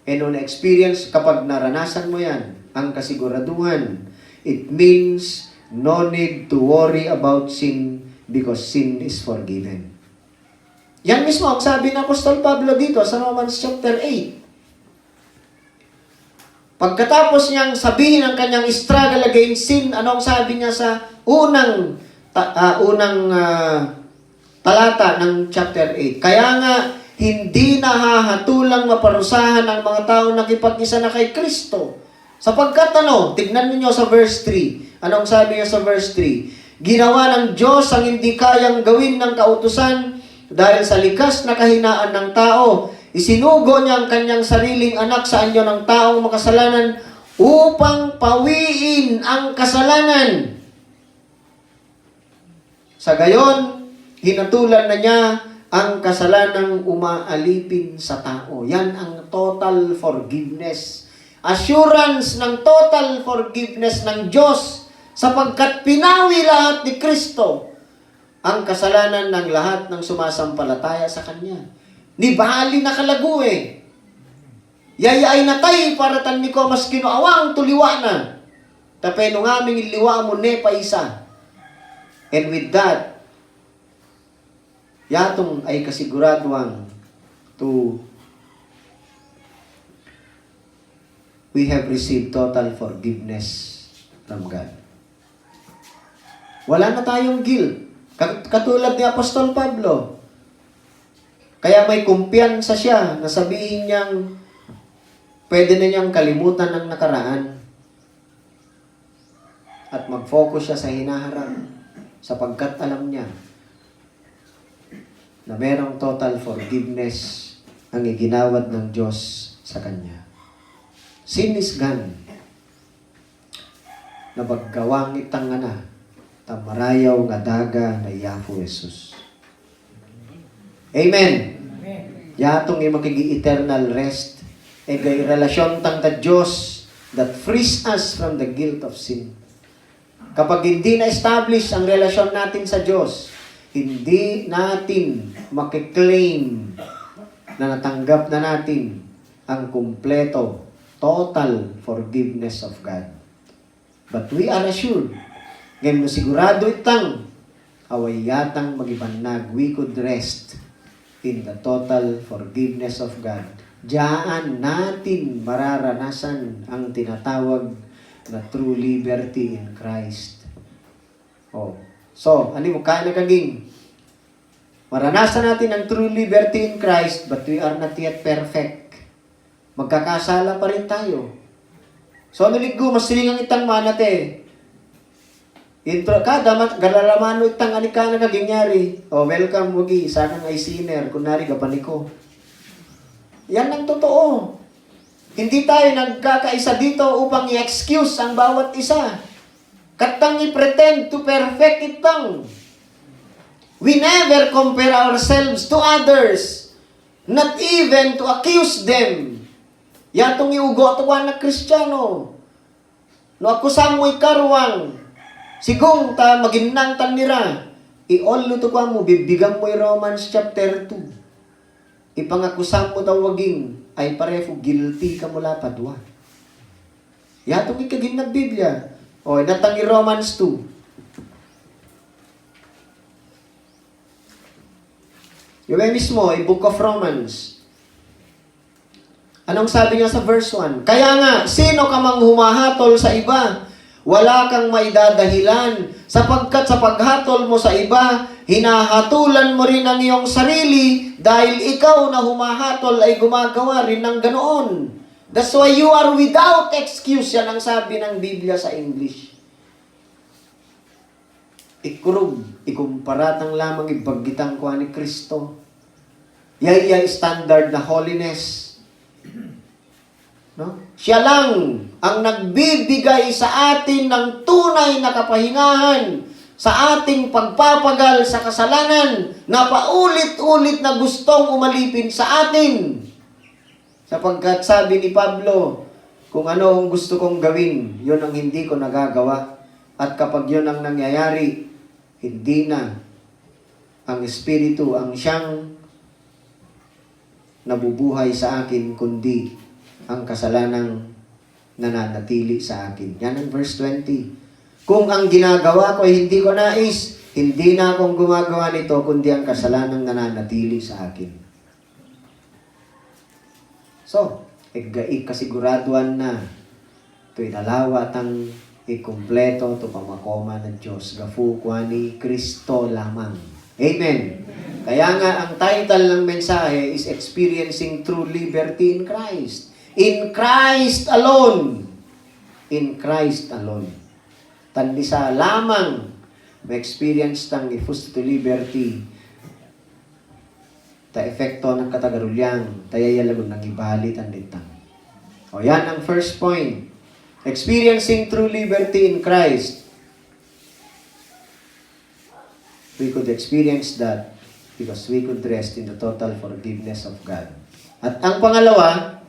E: And on experience, kapag naranasan mo yan, ang kasiguraduhan, it means no need to worry about sin because sin is forgiven. Yan mismo ang sabi ng Apostol Pablo dito sa Romans chapter 8. Pagkatapos niyang sabihin ang kanyang struggle against sin, anong sabi niya sa unang talata ng chapter 8? Kaya nga, hindi nahahatulang maparusahan ang mga tao nakipag-isa na kay Kristo. Sapagkat tignan niyo sa verse 3. Anong sabi niya sa verse 3? Ginawa ng Diyos ang hindi kayang gawin ng kautusan dahil sa likas na kahinaan ng tao. Isinugo niya ang kanyang sariling anak sa anyo ng taong makasalanan upang pawiin ang kasalanan. Sa gayon, hinatulan na niya ang kasalanang umaalipin sa tao. Yan ang total forgiveness. Assurance ng total forgiveness ng Diyos sapagkat pinawi lahat ni Kristo ang kasalanan ng lahat ng sumasampalataya sa Kanya. Ni bali na kalagu Yayay natay para tan ni ko mas kinuawang tuliwa na. Tapay nung aming iliwa mo ne pa isa. And with that, yatong ay kasiguraduang we have received total forgiveness from God. Wala na tayong guilt. Katulad ni Apostol Pablo. Kaya may kumpiyansa siya na sabihin niyang pwede na niyang kalimutan ng nakaraan at mag-focus siya sa hinaharap sapagkat alam niya na merong total forgiveness ang iginawad ng Diyos sa kanya. Sin is gone. Nabagkawang itang na tamarayaw nga daga na Yafu Jesus. Amen. Yatong makigi-eternal rest gay relasyon tang the Diyos that frees us from the guilt of sin. Kapag hindi na-establish ang relasyon natin sa Diyos, hindi natin makiklaim na natanggap na natin ang kumpleto, total forgiveness of God. But we are assured, ngayon sigurado itang away yatang magibanag, we could rest in the total forgiveness of God. Diyan natin mararanasan ang tinatawag na true liberty in Christ. So, ano mo, kaya na kaging maranasan natin ang true liberty in Christ, but we are not yet perfect. Magkakasala pa rin tayo. So, naliggo, mas silingang itang manate. Intro, kada galalamano itang anika na kaginyari. Welcome, Mugi. Sanang ay sinner. Kunwari, gapaniko. Yan ang totoo. Hindi tayo nagkakaisa dito upang i-excuse ang bawat isa. Katang i-pretend to perfect itang. We never compare ourselves to others. Not even to accuse them. Yatong iugo tuwan na Kristiyano. No akusam mo ikarwang. Sigong ta maginang tan nira. I-all to kwa mo, bibigam mo Romans chapter 2. Ipangakusam mo tawaging ay pareho guilty ka mula padwa. Yatong ikagin na Biblia. Natang i Romans 2. Yung mismo, book of Romans. Anong sabi niya sa verse 1? Kaya nga, sino ka mang humahatol sa iba? Wala kang maidadahilan, sapagkat sa paghatol mo sa iba, hinahatulan mo rin ang iyong sarili dahil ikaw na humahatol ay gumagawa rin ng ganoon. That's why you are without excuse. Yan ang sabi ng Biblia sa English. Ikurog, ikumparatang lamang ibaggitang kuha ni Kristo. Yay standard na holiness. No? Siya lang ang nagbibigay sa atin ng tunay na kapahingahan sa ating pagpapagal sa kasalanan na paulit-ulit na gustong umalipin sa atin. Sapagkat sabi ni Pablo, kung ano ang gusto kong gawin, yun ang hindi ko nagagawa. At kapag yun ang nangyayari, hindi na ang Espiritu ang siyang nabubuhay sa akin, kundi ang kasalanang nananatili sa akin. Yan ang verse 20. Kung ang ginagawa ko ay hindi ko nais, hindi na akong gumagawa nito, kundi ang kasalanang nananatili sa akin. So, kasiguraduan na ito inalawat ang ikumpleto ito pamakoma ng Diyos. Gafu kwani Kristo lamang. Amen. Kaya nga, ang title ng mensahe is Experiencing True Liberty in Christ. In Christ alone. In Christ alone. Tandisa lamang ma-experience tang ifus to liberty. Ta efekto ng katagarulyang tayayalagon ng ibalit ang ditang. Yan ang first point. Experiencing true liberty in Christ. We could experience that because we could rest in the total forgiveness of God. At ang pangalawa,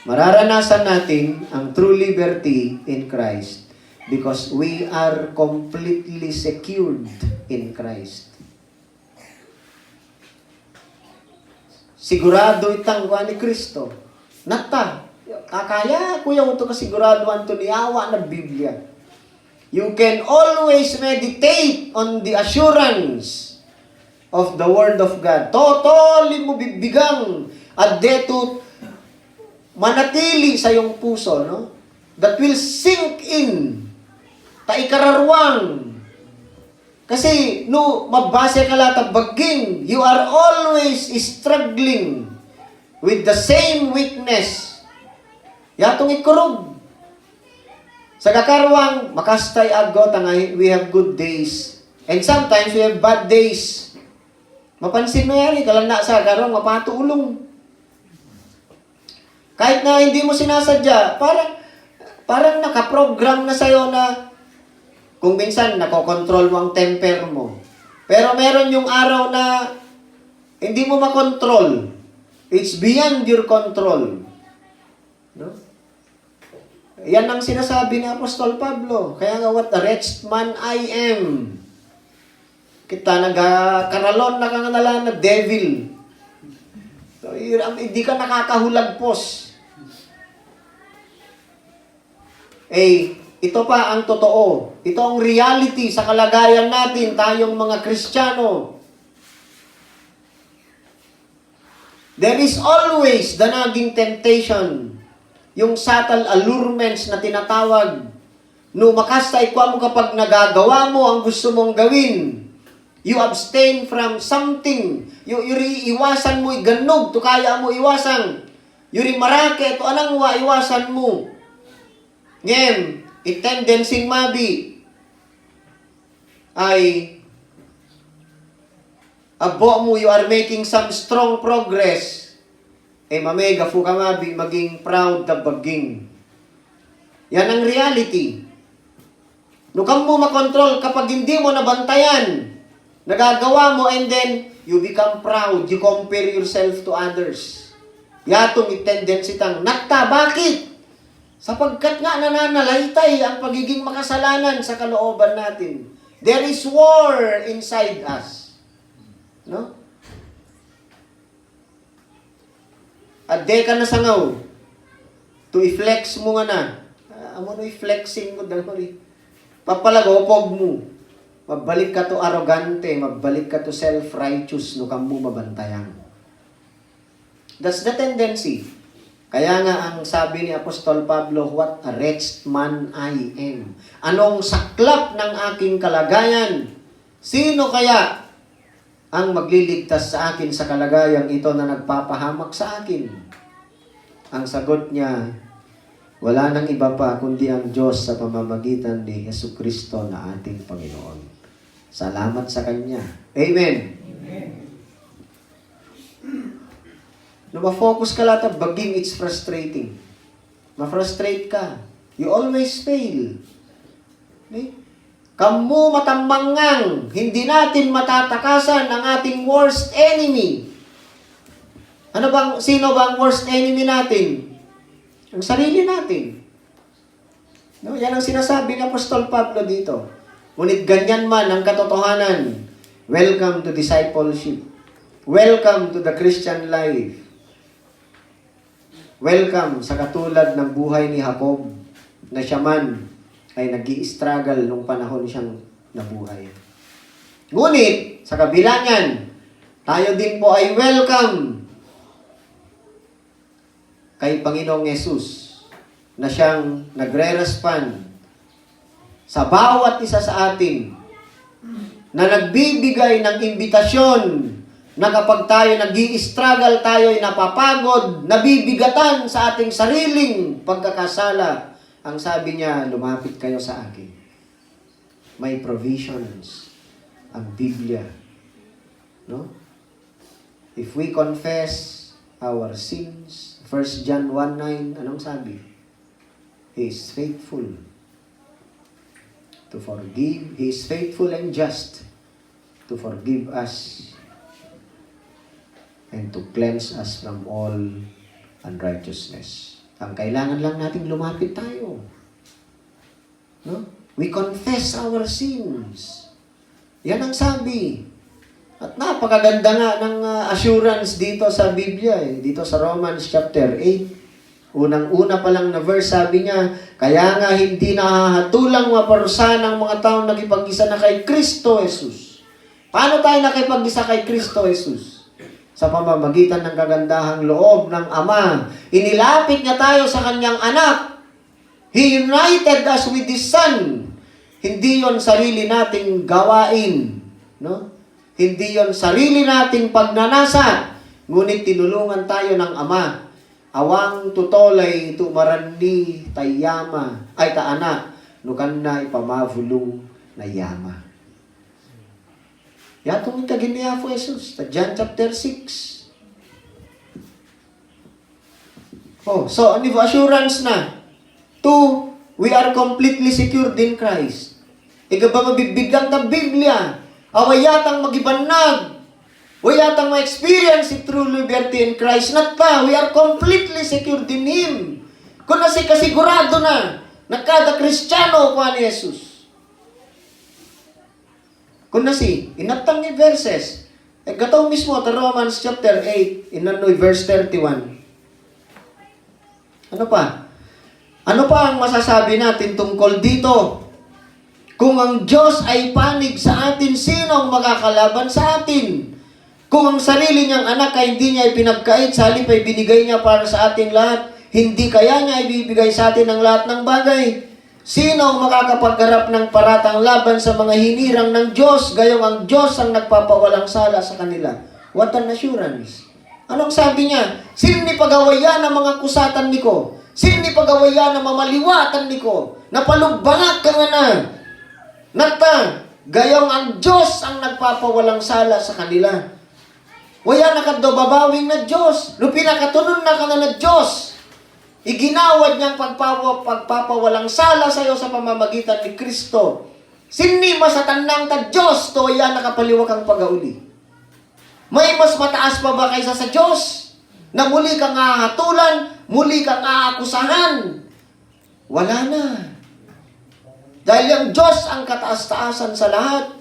E: mararanasan natin ang true liberty in Christ because we are completely secured in Christ. Sigurado itang kuha ni Kristo. Nata, kakaya kuya mo ito kasigurado anto ni awa na Biblia. You can always meditate on the assurance of the Word of God. Totally mo bibigang at deto manatili sa iyong puso, no? That will sink in. Taikararwang. Kasi, no, mabase ka lahat baging, you are always struggling with the same weakness. Yatong ikurog. Sa kakarwang, makastay agot, we have good days. And sometimes we have bad days. Mapansin mo yan, kalanda sa karwang, mapatulong. Kahit na hindi mo sinasadya, parang nakaprogram na sa'yo na kung minsan nakokontrol mo ang temper mo. Pero meron yung araw na hindi mo makontrol. It's beyond your control. No? Yan ang sinasabi ni Apostol Pablo. Kaya nga, what a wretched man I am. Kita nagkaralon na kang nalang na devil. So, hindi ka nakakahulagpos. Ito pa ang totoo. Ito ang reality sa kalagayan natin, tayong mga Kristiyano. There is always the nagging temptation, yung subtle allurements na tinatawag. No, makastay kwa mo kapag nagagawa mo ang gusto mong gawin. You abstain from something. You iwasan mo, iganog, to kaya mo iwasan. Yuri marake, to anang iwasan mo. Ngayon, tendency mabi ay abo mo, you are making some strong progress. Mamega fu ka mabi, maging proud na baging. Yan ang reality. No kang mo makontrol kapag hindi mo nabantayan, nagagawa mo, and then you become proud, you compare yourself to others. Yatong tendency tang, nakta, bakit? Sapagkat nga nananalaytay ang pagiging makasalanan sa kalooban natin. There is war inside us. No? At de ka na sangaw. To i-flex mo nga na. Amo no i-flexing ko dahil. Papalagopog mo. Mabalik ka to arrogante. Mabalik ka to self-righteous no kamo mabantayan. That's the tendency. Kaya nga ang sabi ni Apostol Pablo, what a wretched man I am. Anong saklap ng aking kalagayan? Sino kaya ang magliligtas sa akin sa kalagayang ito na nagpapahamak sa akin? Ang sagot niya, wala nang iba pa kundi ang Diyos sa pamamagitan ni Jesucristo na ating Panginoon. Salamat sa Kanya. Amen. Amen. No, ma-focus ka lahat, baging it's frustrating. Ma-frustrate ka. You always fail. Okay? Kamu matambangang, hindi natin matatakasan ang ating worst enemy. Sino bang worst enemy natin? Ang sarili natin. No, yan ang sinasabi ng Apostol Pablo dito. Ngunit ganyan man ang katotohanan. Welcome to discipleship. Welcome to the Christian life. Welcome sa katulad ng buhay ni Jacob na siya man ay nag-i-struggle nung panahon siyang nabuhay. Ngunit, sa kabilangan, tayo din po ay welcome kay Panginoong Yesus na siyang nagre-respond sa bawat isa sa atin na nagbibigay ng imbitasyon na kapag tayo nag-i-struggle, tayo ay napapagod, nabibigatan sa ating sariling pagkakasala, ang sabi niya, lumapit kayo sa akin. May provisions ang Biblia. No? If we confess our sins, 1 John 1:9, anong sabi? He is faithful to forgive. He is faithful and just to forgive us and to cleanse us from all unrighteousness. Ang kailangan lang nating lumapit tayo. No? We confess our sins. Yan ang sabi. At napakaganda nga ng assurance dito sa Biblia. Dito sa Romans chapter 8. Unang-una pa lang na verse, sabi niya, kaya nga hindi nahahatulang maparusahan ng mga taong nakipag-isa na kay Kristo Jesus. Paano tayo nakipag-isa kay Kristo Jesus? Sa pamamagitan ng kagandahang loob ng Ama. Inilapit niya tayo sa kanyang anak. He united us with His Son. Hindi yon sarili nating gawain. No? Hindi yon sarili nating pagnanasa. Ngunit tinulungan tayo ng Ama. Awang tutolay tumarandi tayama ay taana nukan na ipamavulong na yama. Yatong itagin niya po Jesus. John chapter 6. Oh, so ano assurance na? 2, we are completely secured in Christ. Ika ba mabibiglang ta Biblia? Awayatang magibanag. Wayatang ma-experience si true liberty in Christ. Not pa, we are completely secured in Him. Kung nasi kasigurado na kada Kristiyano pa ni Jesus. Kung nasi, inatang ni verses. Gataw mismo, ta Romans chapter 8, inanoy verse 31. Ano pa? Ano pa ang masasabi natin tungkol dito? Kung ang Diyos ay panig sa atin, sino ang makakalaban sa atin? Kung ang sarili niyang anak ay hindi niya ipinagkait, sa halip ay binigay niya para sa ating lahat, hindi kaya niya ibibigay sa atin ang lahat ng bagay? Sino ang makakapagharap ng paratang laban sa mga hinirang ng Diyos, gayong ang Diyos ang nagpapawalang sala sa kanila? What an assurance! Anong sabi niya? Sino ni pagawayan ng mga kusatan ni ko? Sino ni pagawayan ng mamaliwatan ni ko? Napalugbangat ka nga na! Nata, gayong ang Diyos ang nagpapawalang sala sa kanila. Waya na kadto babawing na Diyos. No pinakatunon na ka na Diyos. Iginawad niyang pagpapawalang sala sa iyo sa pamamagitan ni Kristo. Sinima sa tanang ta Diyos, to waya nakapaliwag ang pagauli. May mas mataas pa ba kaysa sa Diyos? Na muli kang ahatulan, muli kang aakusahan? Wala na. Dahil ang Diyos ang kataas-taasan sa lahat.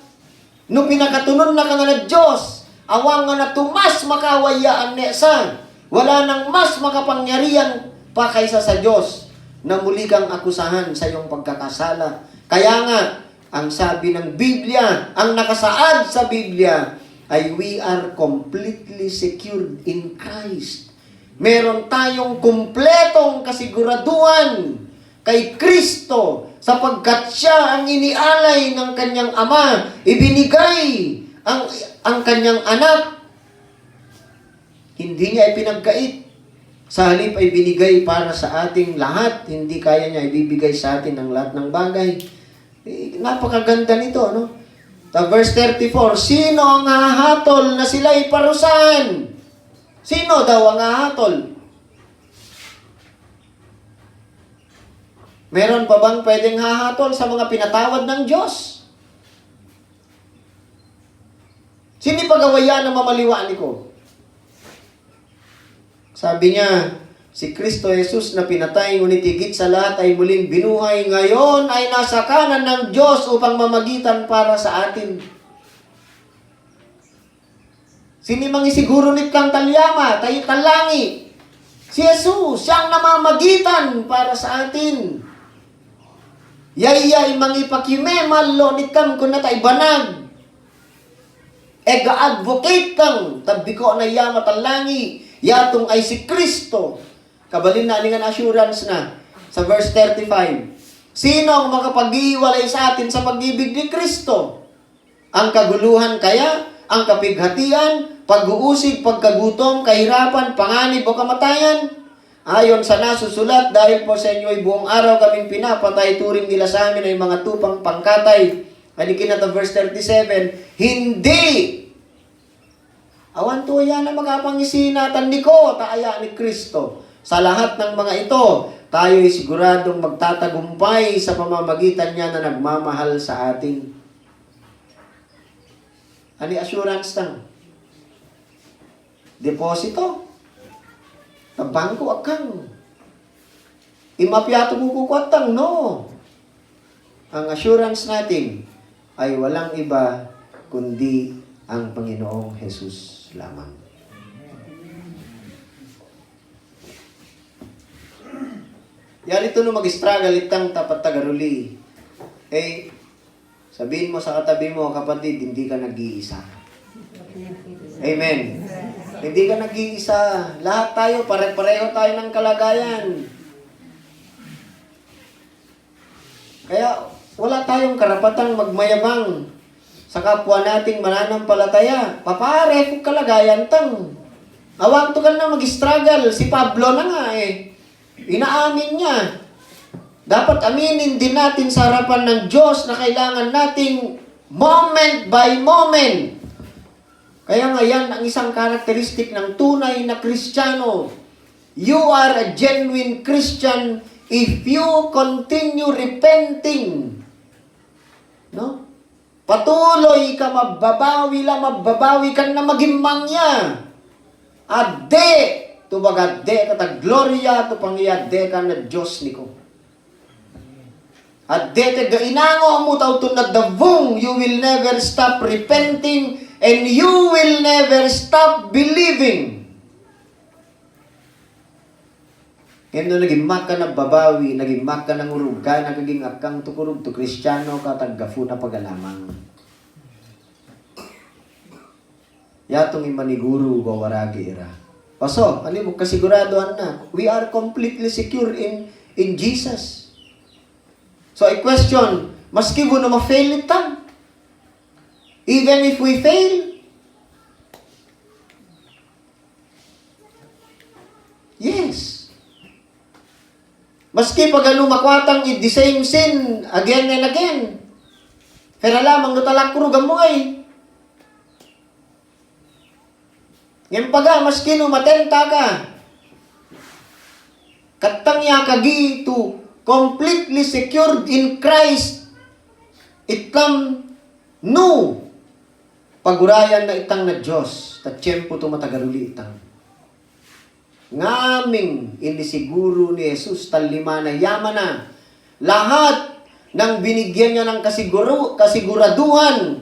E: No pinakatunon na ka na Diyos, awang nga na tumas makawayaan nesa. Wala nang mas makapangyarihan pa kaysa sa Diyos na muli kang akusahan sa iyong pagkakasala. Kaya nga, ang sabi ng Biblia, ang nakasaad sa Biblia, ay we are completely secured in Christ. Meron tayong kumpletong kasiguraduhan kay Kristo sapagkat siya ang inialay ng kanyang Ama. Ibinigay ang kanyang anak. Hindi niya ipinagkait. Sa halip ay binigay para sa ating lahat. Hindi kaya niya ibibigay sa atin ang lahat ng bagay. Napakaganda nito, no? Verse 34, sino ang hahatol na sila'y parusahan? Sino daw ang hahatol? Meron pa bang pwedeng hahatol sa mga pinatawad ng Diyos? Sino pagawayan ng mamaliwaan ko? Sabi niya, si Kristo Jesus na pinatay, ngunit higit sa lahat ay muling binuhay, ngayon ay nasa kanan ng Diyos upang mamagitan para sa atin. Sinimang isiguro nit kang talyama, tayo talangi. Si Jesus, siyang namamagitan para sa atin. Yayay mangipakime, malo nit kang kunatay banag. Ega-advocate kang, tabi ko na yama talangi. Yatong ay si Kristo. Kabalin na alingan assurance na sa verse 35. Sino ang makapag-iwalay sa atin sa pag-ibig ni Kristo? Ang kaguluhan kaya? Ang kapighatian? Pag-uusig, pagkagutom, kahirapan, panganib o kamatayan? Ayon sa nasusulat, dahil po sa inyo ay buong araw kaming pinapatay, turing nila sa amin ay mga tupang pangkatay. Alikin na verse 37. Hindi! Awan to yan na makapangisinatan ni ko, taaya ni Kristo. Sa lahat ng mga ito, tayo ay siguradong magtatagumpay sa pamamagitan niya na nagmamahal sa atin. Ani assurance lang. deposito. Tabangko akang. Imapyato mo kukwatang, no. Ang assurance natin ay walang iba kundi ang Panginoong Jesus lamang. Yan ito no mag-struggle itang tapat tagaruli. Sabihin mo sa katabi mo, kapatid, hindi ka nag-iisa. Amen. Hindi ka nag-iisa. Lahat tayo, pare-pareho tayo ng kalagayan. Kaya, wala tayong karapatang magmayabang sa kapwa nating mananampalataya. Papare, kung kalagayan tang. Awag to ka na mag-struggle. Si Pablo na nga inaamin niya. Dapat aminin din natin sa harapan ng Diyos na kailangan nating moment by moment. Kaya nga yan ang isang karakteristik ng tunay na Kristiyano. You are a genuine Christian if you continue repenting. No? Patuloy ka mababawi ka na magimang niya. Ade, tubagadde ka ta gloria, to pangyadde ka na Diyos niko. Adde te gainango mo taw to na davung, you will never stop repenting and you will never stop believing. Kaya naging maka na babawi, naging maka ng uruga, naging akang tukurog to Kristiyano ka tagafu na pagalamang. Yatong imaniguro bawaragi ira. Paso, ano mo kasiguradoan na? We are completely secure in Jesus. So I question, maski mo na ma-fail itang. Even if we fail, yes. Maski pag makwatang the same sin again and again. Pero lamang no talakrugan mo ay. Ngayon paga, maski no matenta ka. Katangya kagi to completely secured in Christ. Itang no. Pagurayan na itang na Diyos. Tatsyempo to matagaruli itang. Ngaming inisiguro ni Jesus talima na yaman na. Lahat ng binigyan niya ng kasiguraduhan.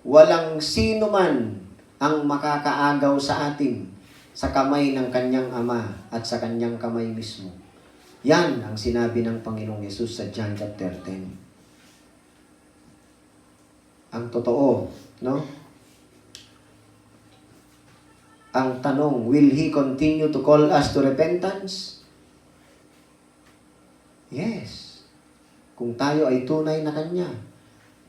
E: Walang sino man ang makakaagaw sa atin sa kamay ng kanyang Ama at sa kanyang kamay mismo. Yan ang sinabi ng Panginoong Yesus sa John chapter 10. Ang totoo, no? Ang tanong, will He continue to call us to repentance? Yes. Kung tayo ay tunay na Kanya,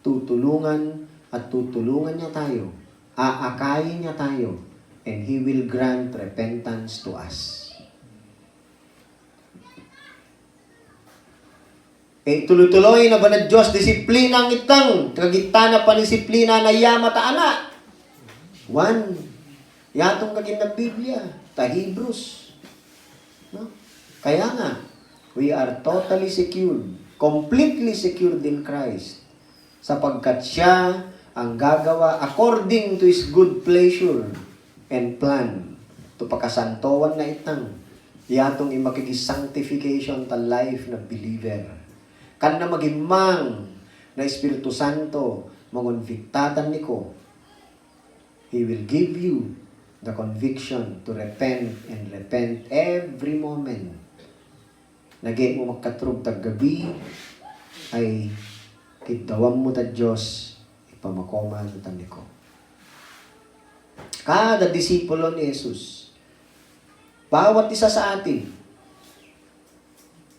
E: tutulungan at tutulungan niya tayo. Aakayin niya tayo, and He will grant repentance to us. Tuloy-tuloy na ba na Diyos, disiplina ang itang, kagita na panisiplina na yamata ana. 1, yatong kagin na Biblia, ta Hebrews. No? Kaya nga, we are totally secured, completely secured in Christ, sapagkat siya ang gagawa according to His good pleasure and plan to pakasantuan na itang yatong imakikis-sanctification ta life na believer. Kan na magimang na Espiritu Santo mangonviktatan niko, He will give you the conviction to repent and repent every moment. Nagay mo magkatrug tag gabi ay kitawam mo ta Diyos pamakoma sa tani ko. Kada disipulo ni Jesus, bawat isa sa atin,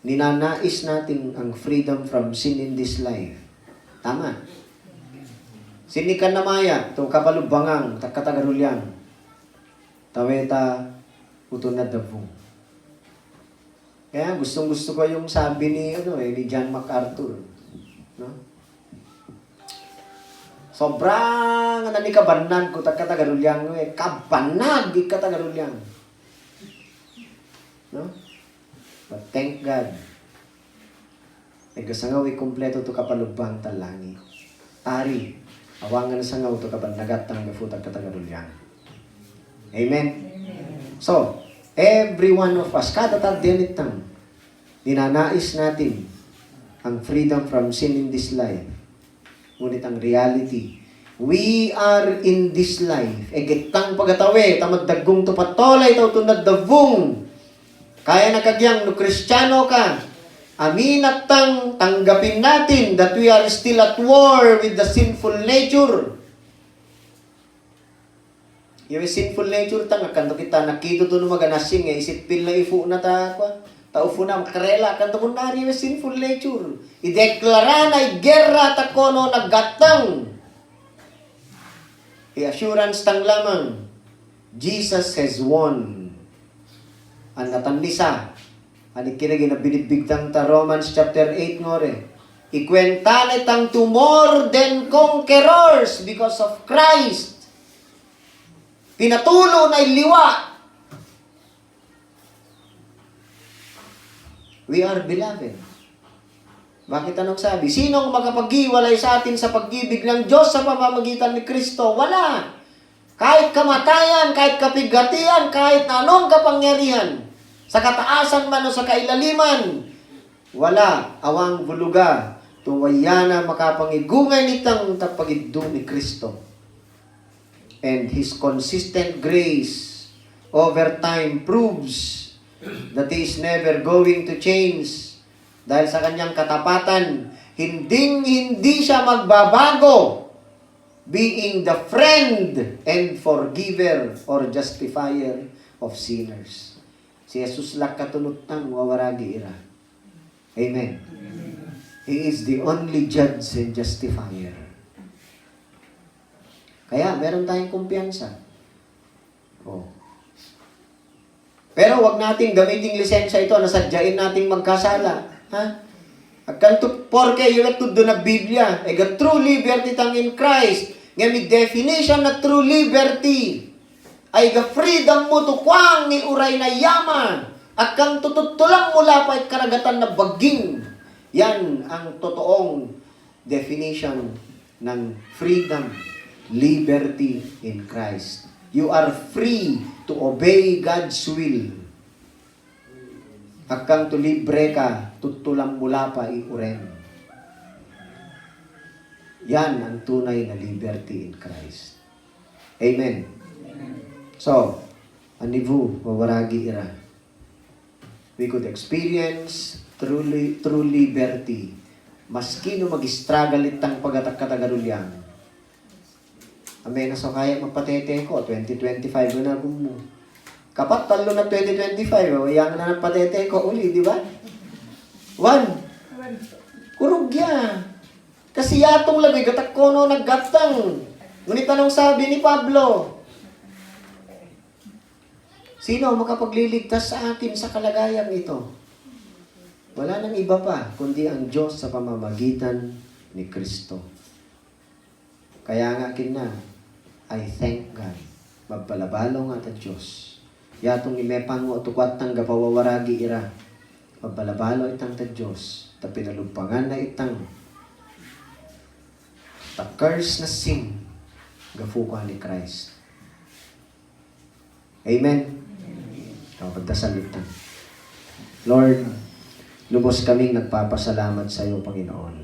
E: ninanais natin ang freedom from sin in this life. Tama. Sinikan na maya, itong kapalubangang, katagarulyang, taweta, utunad na po. Kaya gustong-gusto ko yung sabi ni John MacArthur. No? Sobrang nanikabanag ko katagarulyang kabanag katagarulyang. No? But thank God. Nagasangaw kompleto to kapalubang talangi. Tari, awangan sangaw to kapanagat ng gafutag katagarulyang. Amen? So, every one of us, kada tagdianitang, ninanais natin ang freedom from sin in this life. Ngunit ang reality, we are in this life. Egitang pagatawi, tamadagong tupatolay, tautunad davung. Kaya nakagyang, no Kristiyano ka, amin at tanggapin natin that we are still at war with the sinful nature. Yung sinful nature kanto kita nakito to no maganasing isipil na ifu na ta taufu na makarela kanto kun nari yung sinful nature. Ideklara na igera ta kono naggatang. I-assurance tang lamang Jesus has won. Ang natanlisa ani kinagi na binibigtang ta Romans chapter 8 ngore. Ikwenta na tang to more than conquerors because of Christ. Pinatulo na liwa. We are beloved. Bakit anong sabi? Sinong makapag-iwalay sa atin sa pag-ibig ng Diyos sa pamamagitan ni Kristo? Wala. Kahit kamatayan, kahit kapigatian, kahit anong kapangyarihan, sa kataasan man o sa kailaliman, wala. Awang buluga. Tuwayana makapangigungay nitang tapagiddo ni Kristo. And His consistent grace over time proves that He is never going to change. Dahil sa kanyang katapatan, hindi siya magbabago, being the friend and forgiver or justifier of sinners. Si Jesus lang katunutang wawaragi ira. Amen. He is the only judge and justifier. Kaya, meron tayong kumpiyansa. Oh. Pero wag nating gamitin lisensya ito na sadyain nating magkasala. Ha? Agkanto, porque yung ito na Biblia, ega true liberty tang in Christ. Nga may definition na true liberty. Ay ga freedom mo tukwang ni uray na yaman. Agkan tututulang mula pa at karagatan na baging. Yan ang totoong definition ng freedom. Liberty in Christ. You are free to obey God's will. Akang to libre ka, tutulang mula pa iuren. Yan ang tunay na liberty in Christ. Amen. So, anivu, wawaragi ira. We could experience true liberty. Maski no mag-struggle itang pagatak-katagarulyang. Amen na so kaya magpatete ko, 2025 na mo. Kapat talo na 2025, yang na patete ko uli, di ba? Kurugya. Kasi yatong lagay, gatak ko no naggatang. Ngunit anong sabi ni Pablo? Sino makapagliligtas sa atin sa kalagayang ito? Wala nang iba pa, kundi ang Diyos sa pamamagitan ni Kristo. Kaya nga na, I thank God. Magpalabalo nga ta Diyos. Yatong imepang mo tukwat ng gapawawaragi ira. Magpalabalo itang ta Diyos. Ta pinalumpangan na itang ta curse na sin. Gafuka ni Christ. Amen. Pagdasalitan. Lord, lubos kaming nagpapasalamat sa iyo, Panginoon.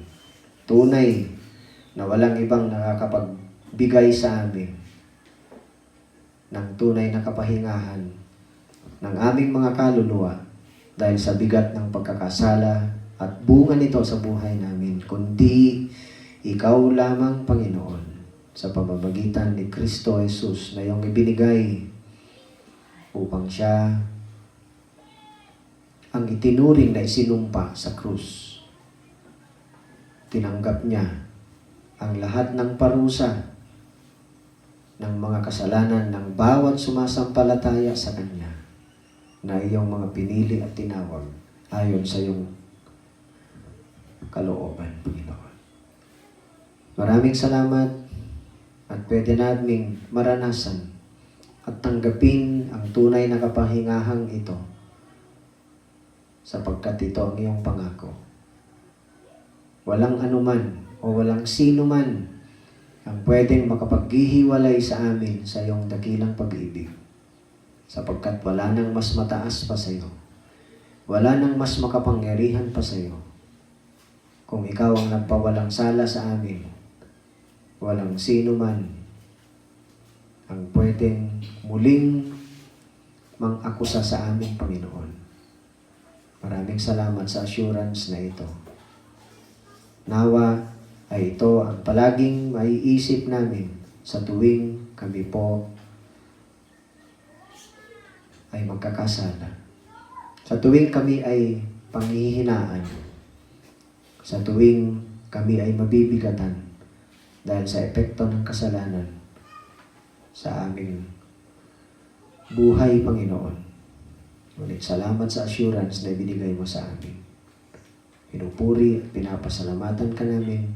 E: Tunay na walang ibang nakakapagbigay sa amin ng tunay na kapahingahan ng aming mga kaluluwa dahil sa bigat ng pagkakasala at bunga nito sa buhay namin, kundi ikaw lamang, Panginoon, sa pamamagitan ni Kristo Jesus na iyong ibinigay upang siya ang itinuring na isinumpa sa krus. Tinanggap niya ang lahat ng parusa ng mga kasalanan ng bawat sumasampalataya sa Kanya na iyong mga pinili at tinawag ayon sa iyong kalooban, Panginoon. Maraming salamat at pwede naming maranasan at tanggapin ang tunay na kapahingahang ito sapagkat ito ang iyong pangako. Walang anuman o walang sino man ang pwedeng makapaghihiwalay sa amin sa iyong dakilang pag-ibig. sapagkat wala nang mas mataas pa sa iyo. Wala nang mas makapangyarihan pa sa iyo. Kung ikaw ang nagpawalang sala sa amin, walang sino man ang pwedeng muling mang-akusa sa amin, Panginoon. Maraming salamat sa assurance na ito. Nawa ay ito ang palaging maiisip namin sa tuwing kami po ay magkakasala. Sa tuwing kami ay panghihinaan. Sa tuwing kami ay mabibigatan dahil sa epekto ng kasalanan sa aming buhay, Panginoon. Ngunit salamat sa assurance na ibinigay mo sa amin. Pinupuri at pinapasalamatan ka namin.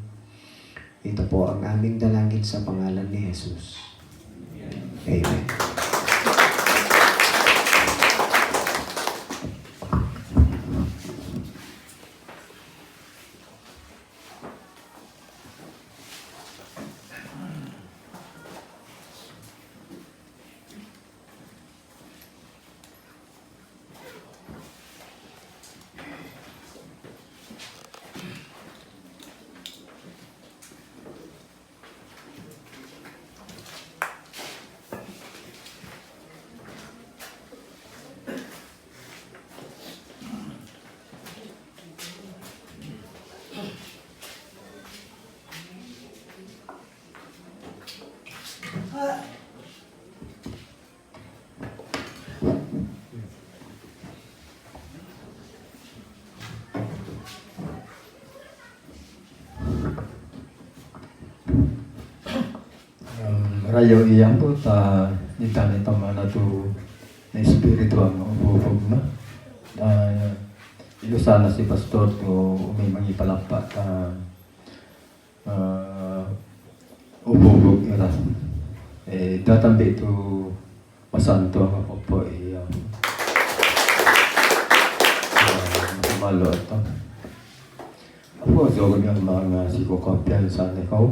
E: Ito po ang aming dalangin sa pangalan ni Jesus. Amen.
F: Rayo iyang po ta nita nita mana tu na espiritu ang ubog na ilo sana si pastor to may mangipalapa ta ubog ira datambe tu masanto ang po malo ito ako zogon yung mga sikokopyan sa ikaw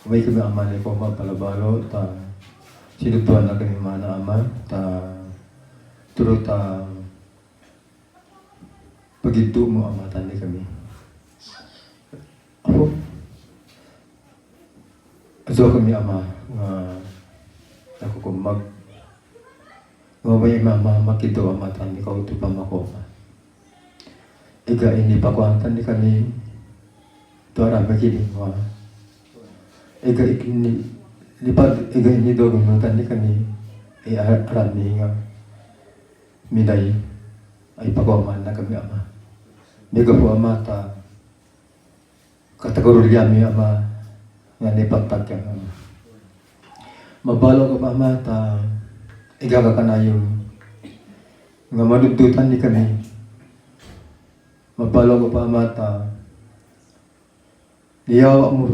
F: may kami ama ni ko mapalabalo ta sinutuan na kami mana ama ta turut ta paginto mo ama tani kami ako aso kami ama nga ako kumag ngaway mama makito ama tani ko tu pamako iga ini pakuantan ni kami tuara makiling wa ega ikini lipat ega ini dogon tani kani arami nga miday ay pagwaman na kami ama mega po ama ta kategorya mi ama nga nipagtag yang ama mabalo ko pa ama ta ega ka kanayon nga madudutan ni kami mabalo ko pa ama ta diyawa mo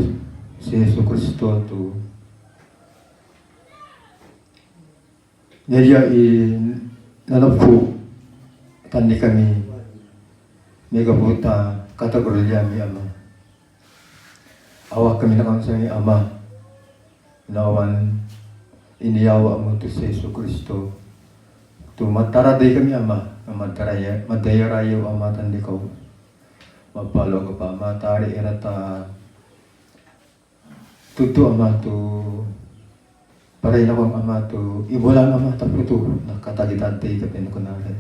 F: si Yesu Kristo tu niya nanapu tani kami mega buta kategorya mi ama awak kami nakang sa ama nawan iniyawa mo tu si Yesu Kristo tu mataraday kami ama madayarayo ama tandi ko mapalo ko pa matari irata tutu ama tu paray na kong ama tu ibulang ama tapos tu nakatagitante kapin ko na rin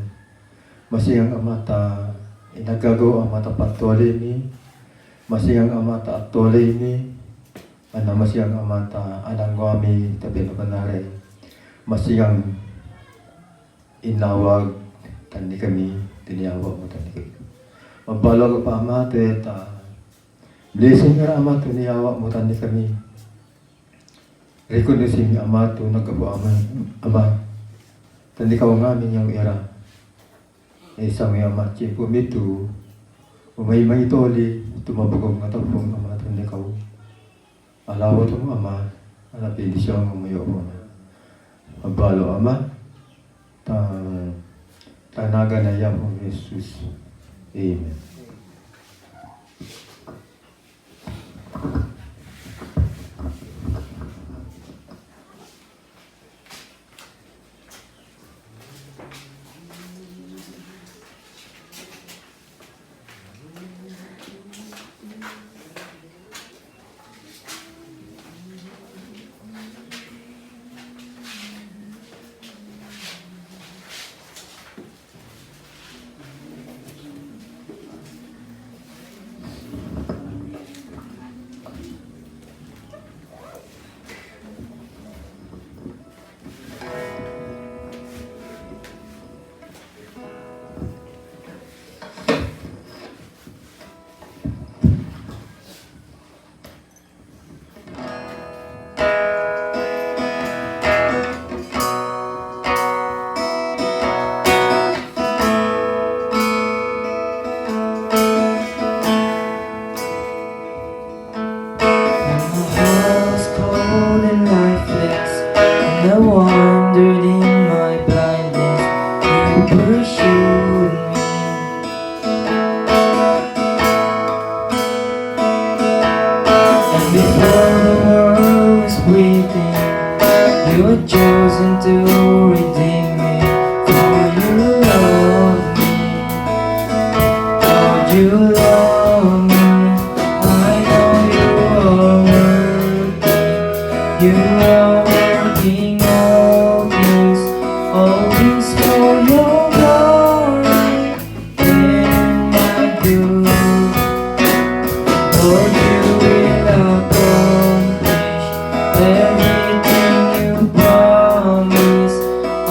F: masiyang ama ta inagagaw ama ta patuloy ni masiyang ama ta atuloy ni masiyang ama ta anang wami tapin ko na rin masiyang inawag tandi kami tiniyawag mo tandi kami mabalog pa ama ta blessing ka ama to niyawa mo tani kami. Rekonosin mi ama to nagabo ama. Tani ka nga amin yung era. Sa mga ama chipo mitu. Umay itoli tumabugog nga tapong ama tani ka. Alawo to ama. Alapin siya ng umayo mo. Mabalo ama. Tanaga na yan mo Jesus. Amen.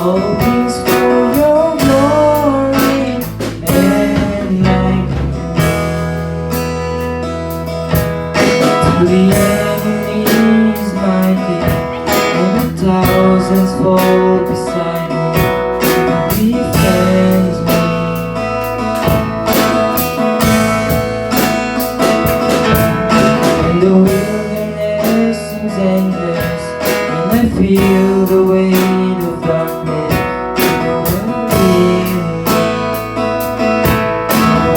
B: all things for your glory and my to the enemies mighty, and the thousands fall beside me, defends me. And the wilderness seems endless, and I feel the weight of darkness.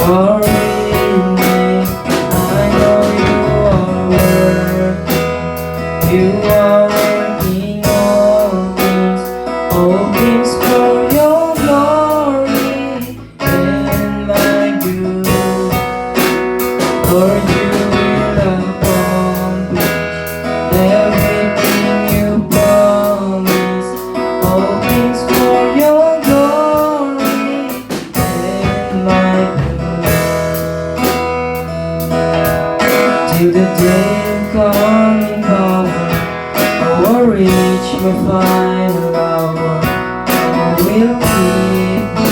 B: You are with me. I know you are working. You are working all things for your glory and my good. Lord, you will accomplish everything you promise. All things for your glory and my good. Till the day of coming power, I will reach my final hour. I will keep me.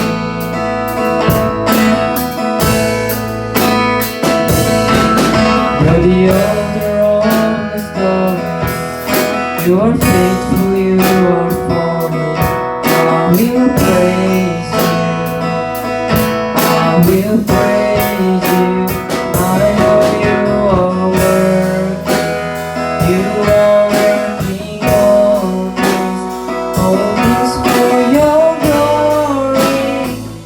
B: You're the author of the story. You are faithful, you are for me. I will praise you. I will praise you. I know you are working. You are working all things for your glory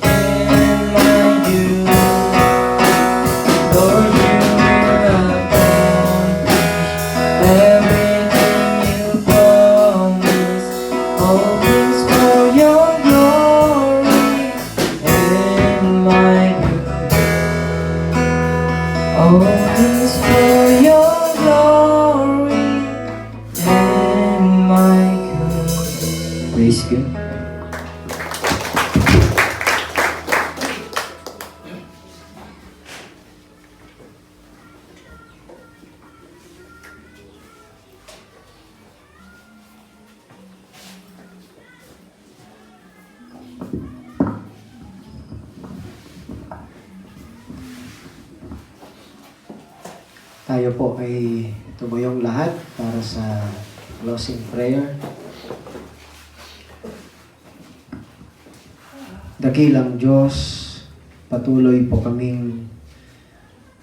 B: and my good. Lord, you will accomplish everything you promise. All things for your glory and my good. All things for your glory and my good. Praise God.
E: Tayo po ay tumuyong lahat para sa closing prayer. Dakilang Diyos, patuloy po kaming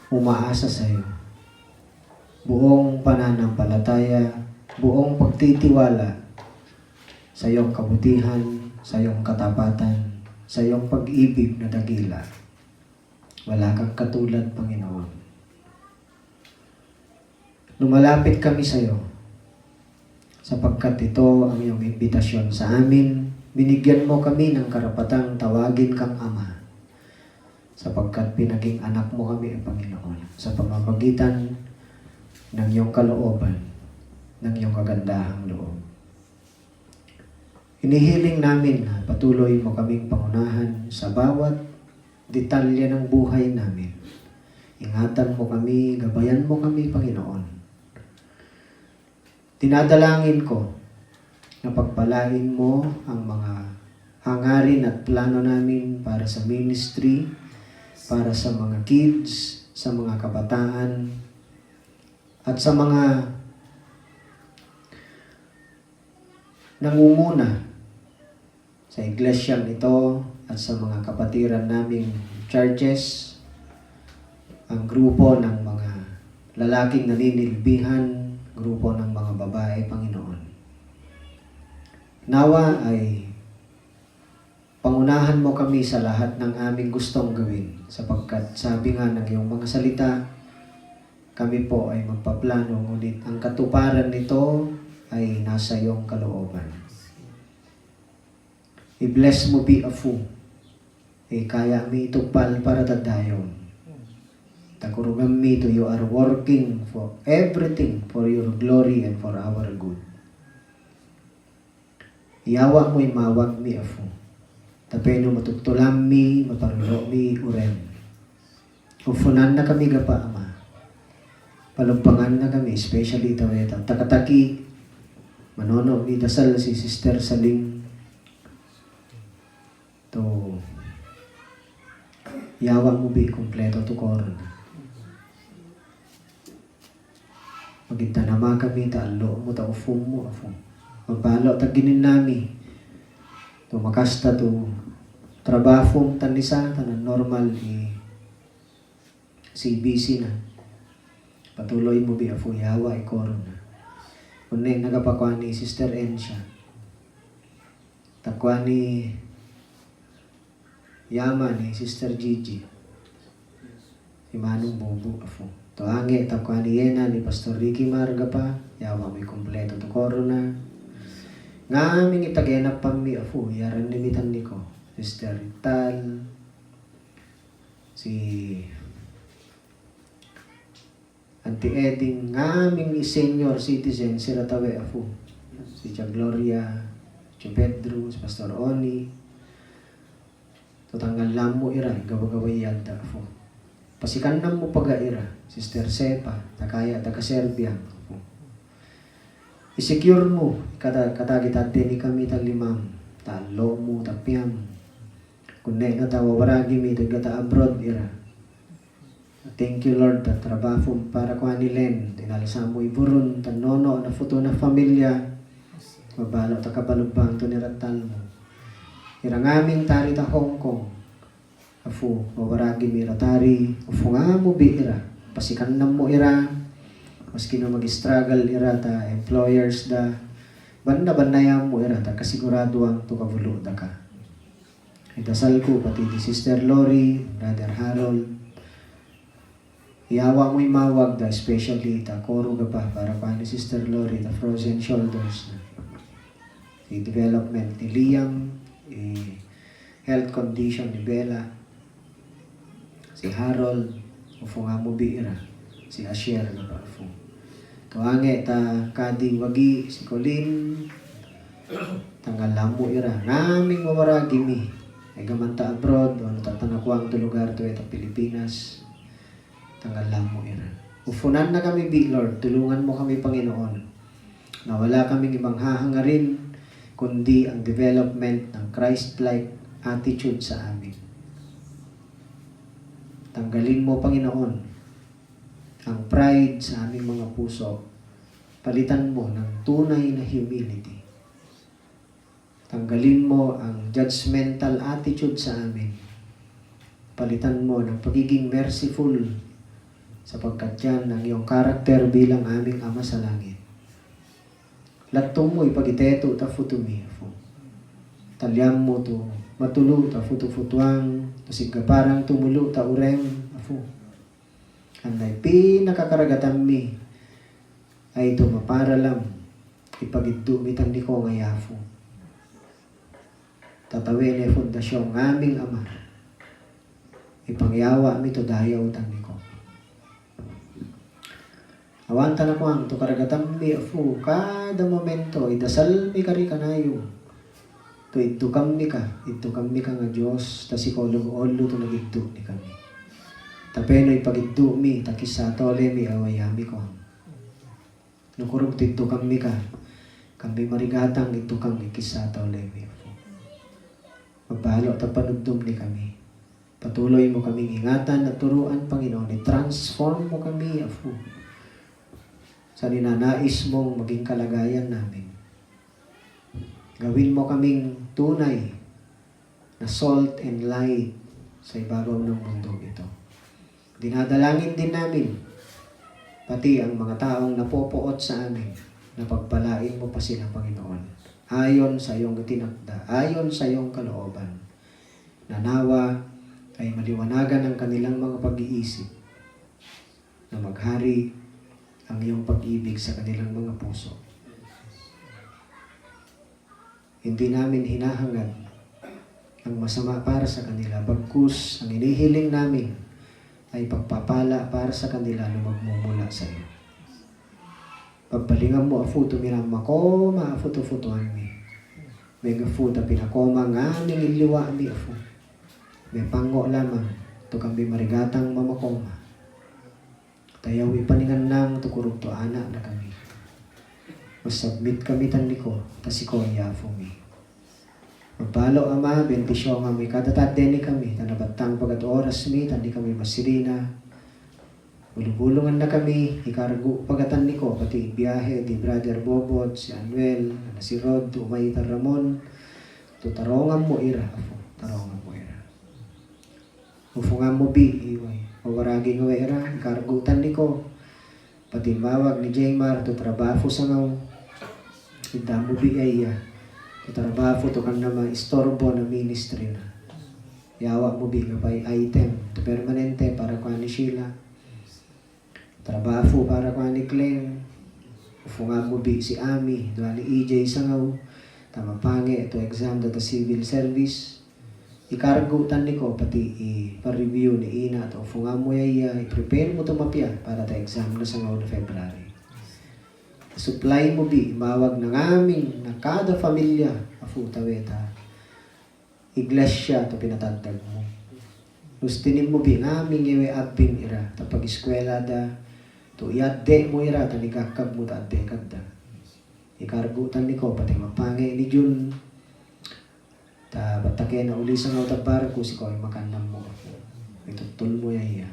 E: umaasa sa iyo. Buong pananampalataya, buong pagtitiwala sa iyong kabutihan, sa iyong katapatan, sa iyong pag-ibig na dakila. Wala kang katulad, Panginoon. Lumalapit kami sa iyo sapagkat ito ang iyong imbitasyon sa amin. Binigyan mo kami ng karapatang tawagin kang Ama sapagkat pinaging anak mo kami, Panginoon, sa pamamagitan ng iyong kalooban, ng iyong kagandahang loob. Hinihiling namin na patuloy mo kaming pangunahan sa bawat detalye ng buhay namin. Ingatan mo kami, gabayan mo kami, Panginoon. Dinadalangin ko na pagpalain mo ang mga hangarin at plano namin para sa ministry, para sa mga kids, sa mga kabataan, at sa mga nangunguna sa iglesyang ito at sa mga kapatiran naming churches, ang grupo ng mga lalaking naninilbihan, grupo ng mga babae, Panginoon. Nawa ay pangunahan mo kami sa lahat ng aming gustong gawin sapagkat sabi nga ng iyong mga salita, kami po ay magpaplano, ngunit ang katuparan nito ay nasa iyong kalooban. I-bless mo be a fool. Kaya mi itupal para tadayon. Takurugan mi to you are working for everything for your glory and for our good. Iyawa mo imawag mi afu. Tapeno matugtulam mi, maparulo mi urem. Ufunan na kami gapa, Ama. Palumpangan na kami, especially ito takataki. Manono mi dasal si Sister Saling. To yawa mo bi kompleto to koron. Magita nama kami ta allo mo ta ufum mo afo. Magbalo ta ginin nami. To makasta to trabaho tanisa tanan normal CBC na. Patuloy mo bi afo yawa koron na. Kuning nagapakuan ni Sister Ensha. Takuan ni Yaman ni Sister Gigi. Si Manong Bobo afo. To ange takuan ni Yena ni Pastor Ricky Marga pa. Yawa may kompleto to corona. Ngaming itagenap pami afo. Yaran limitan ni ko. Sister Rital. Si Auntie Eding. Ngaming senior citizen. Si Ratawe afo. Si Tia Gloria. Si Pedro. Si Pastor Oni. To tanggal lang mo ira. Gawagaway yada afo. Pasikanan mo pag-aira, Sister Sepa, takaya, taga-Serbia. I-secure mo, katagitante ni kami talimam, talo mo, tapyam. Kung na tawawaragi mi, taga-abroad ira. Thank you Lord, at trabaho para ko anilen, tinalasa mo iburun, tanono, na foto na familia, mabalo, takabalubang, to nirantal mo. Irang aming tari ta Hong Kong, afu mawaragi mi ratari afu nga mo bi ira pasikan na mo ira maski no mag-struggle ira ta employers da banda-bandayam mo ira ta kasigurado ang tukabulo da ka. Idasal ko pati di Sister Lori, Brother Harold, iyawa mo imawag da especially ta koro ga pa para pa ni Sister Lori ta frozen shoulders na. Development ni Liam, health condition ni Bella, si Harold, ufo nga mo biira, si Asher na pa ufo. Tuange ta kadi wagi, si Colin, tanggal lambo ira, naming mawaragi mi. Ay gamanta abroad, o natanakuang to lugar to ito Pilipinas, tanggal lambo ira. Ufunan na kami bi Lord, tulungan mo kami Panginoon, na wala kaming ibang hahangarin, kundi ang development ng Christ-like attitude sa amin. Tanggalin mo, Panginoon, ang pride sa aming mga puso. Palitan mo ng tunay na humility. Tanggalin mo ang judgmental attitude sa amin. Palitan mo ng pagiging merciful sapagkat yan ang iyong karakter bilang aming Ama sa Langit. Latong mo ipagiteto ta futumi. Talyam mo to matulu ta futu-futuang tasig parang tumulo ta urem afu. Anay pinakakaragatan mi ay ito maparalam ipagiddumitan ni ko ngayafu. Tatawin ay fundasyong aming Ama. Ipangyawa mi to dayaw tan ni ko. Awanta na ko ang to karagatan mi afu kada momento idasal mi kari kanayo. To ito kami ka nga Diyos, ta psikologo-olo to nagiddo ni kami. Tapeno ipagiddo mi, takisa tole mi awayami ko. Nukurog ito kami ka, kami marigatang ito kami kisa tole mi. Magbalo ta panugdom ni kami. Patuloy mo kaming ingatan at turuan, Panginoon. I-transform mo kami, afu. Sa ninanais mong maging kalagayan namin. Gawin mo kaming tunay na salt and light sa ibabaw ng mundo ito. Dinadalangin din namin pati ang mga taong napopoot sa amin na pagpalain mo pa sila, Panginoon. Ayon sa iyong tinakda, ayon sa iyong kalooban. Nanawa ay maliwanagan ang kanilang mga pag-iisip na maghari ang iyong pag-ibig sa kanilang mga puso. Hindi namin hinahangad ang masama para sa kanila. Bagkus, ang inihiling namin ay pagpapala para sa kanila na magmumula sa iyo. Pagpalingan mo afu tumirang makoma afu tufutuan mi. May afu ta pinakoma nga aming iliwa mi afu. May pango lamang to kami marigatang mamakoma. Tayawi paningan nang tukurog to anak na kami. Masubmit kami tanliko, tasiko yafo mi. Magbalo Ama, bendisyon nga may kadatade ni kami, tanabatang pagat oras mi, tandi kami masirina. Bulubulungan na kami, ikargo pagatan ni ko, pati biyahe, di Brother Bobot, si Anuel, si Rod, Umayta Ramon, tutarongan mo ira, tarongan mo ira. Ufungan mo bi, iway, mawaragi nga ira, ikargutan ni ko, pati mawag ni Jaymar, tutrabaho sa ngaw, hindi mo bi ay trabaho to kang naman istorbo na ministry na. Yawa mo bi nga pa'y item to permanente para kwa ni Sheila. Trabaho para kwa ni Clem. Ufunga mo bi si Ami, doon ni EJ Sangaw. Tama pangi, ito exam data civil service. Ikargutan ni ko, pati i-review ni Ina. Ito ufunga mo i-prepare mo ito mapya para ta exam na Sangaw na February. Supply mo bi, mawag ng aming na kada familia, afutaweta, iglesia to pinatagdag mo. Gustinin mo bi, aming iwe abing ira, tapag eskwela da, to iadde mo ira, tanigakag mo ta adde kadda. Ikargutan ni ko, pati mapangi ni Jun, ta batake na uli sa nga barko, si ko ay makanam mo. Itutul mo iya.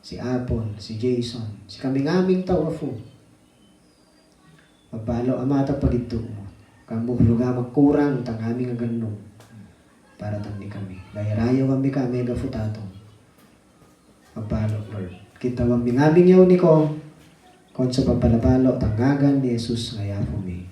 E: Si Apon, si Jason, si kaming aming tao afu. Magbalo amata pagito mo. Kamu luga magkurang tang aming ganun. Para tandi kami. Dayarayo kami gafutato. Magbalo Lord. Kita aming yaw ni ko. Kon sa papalabalo tangagan ni Jesus ngaya po mi.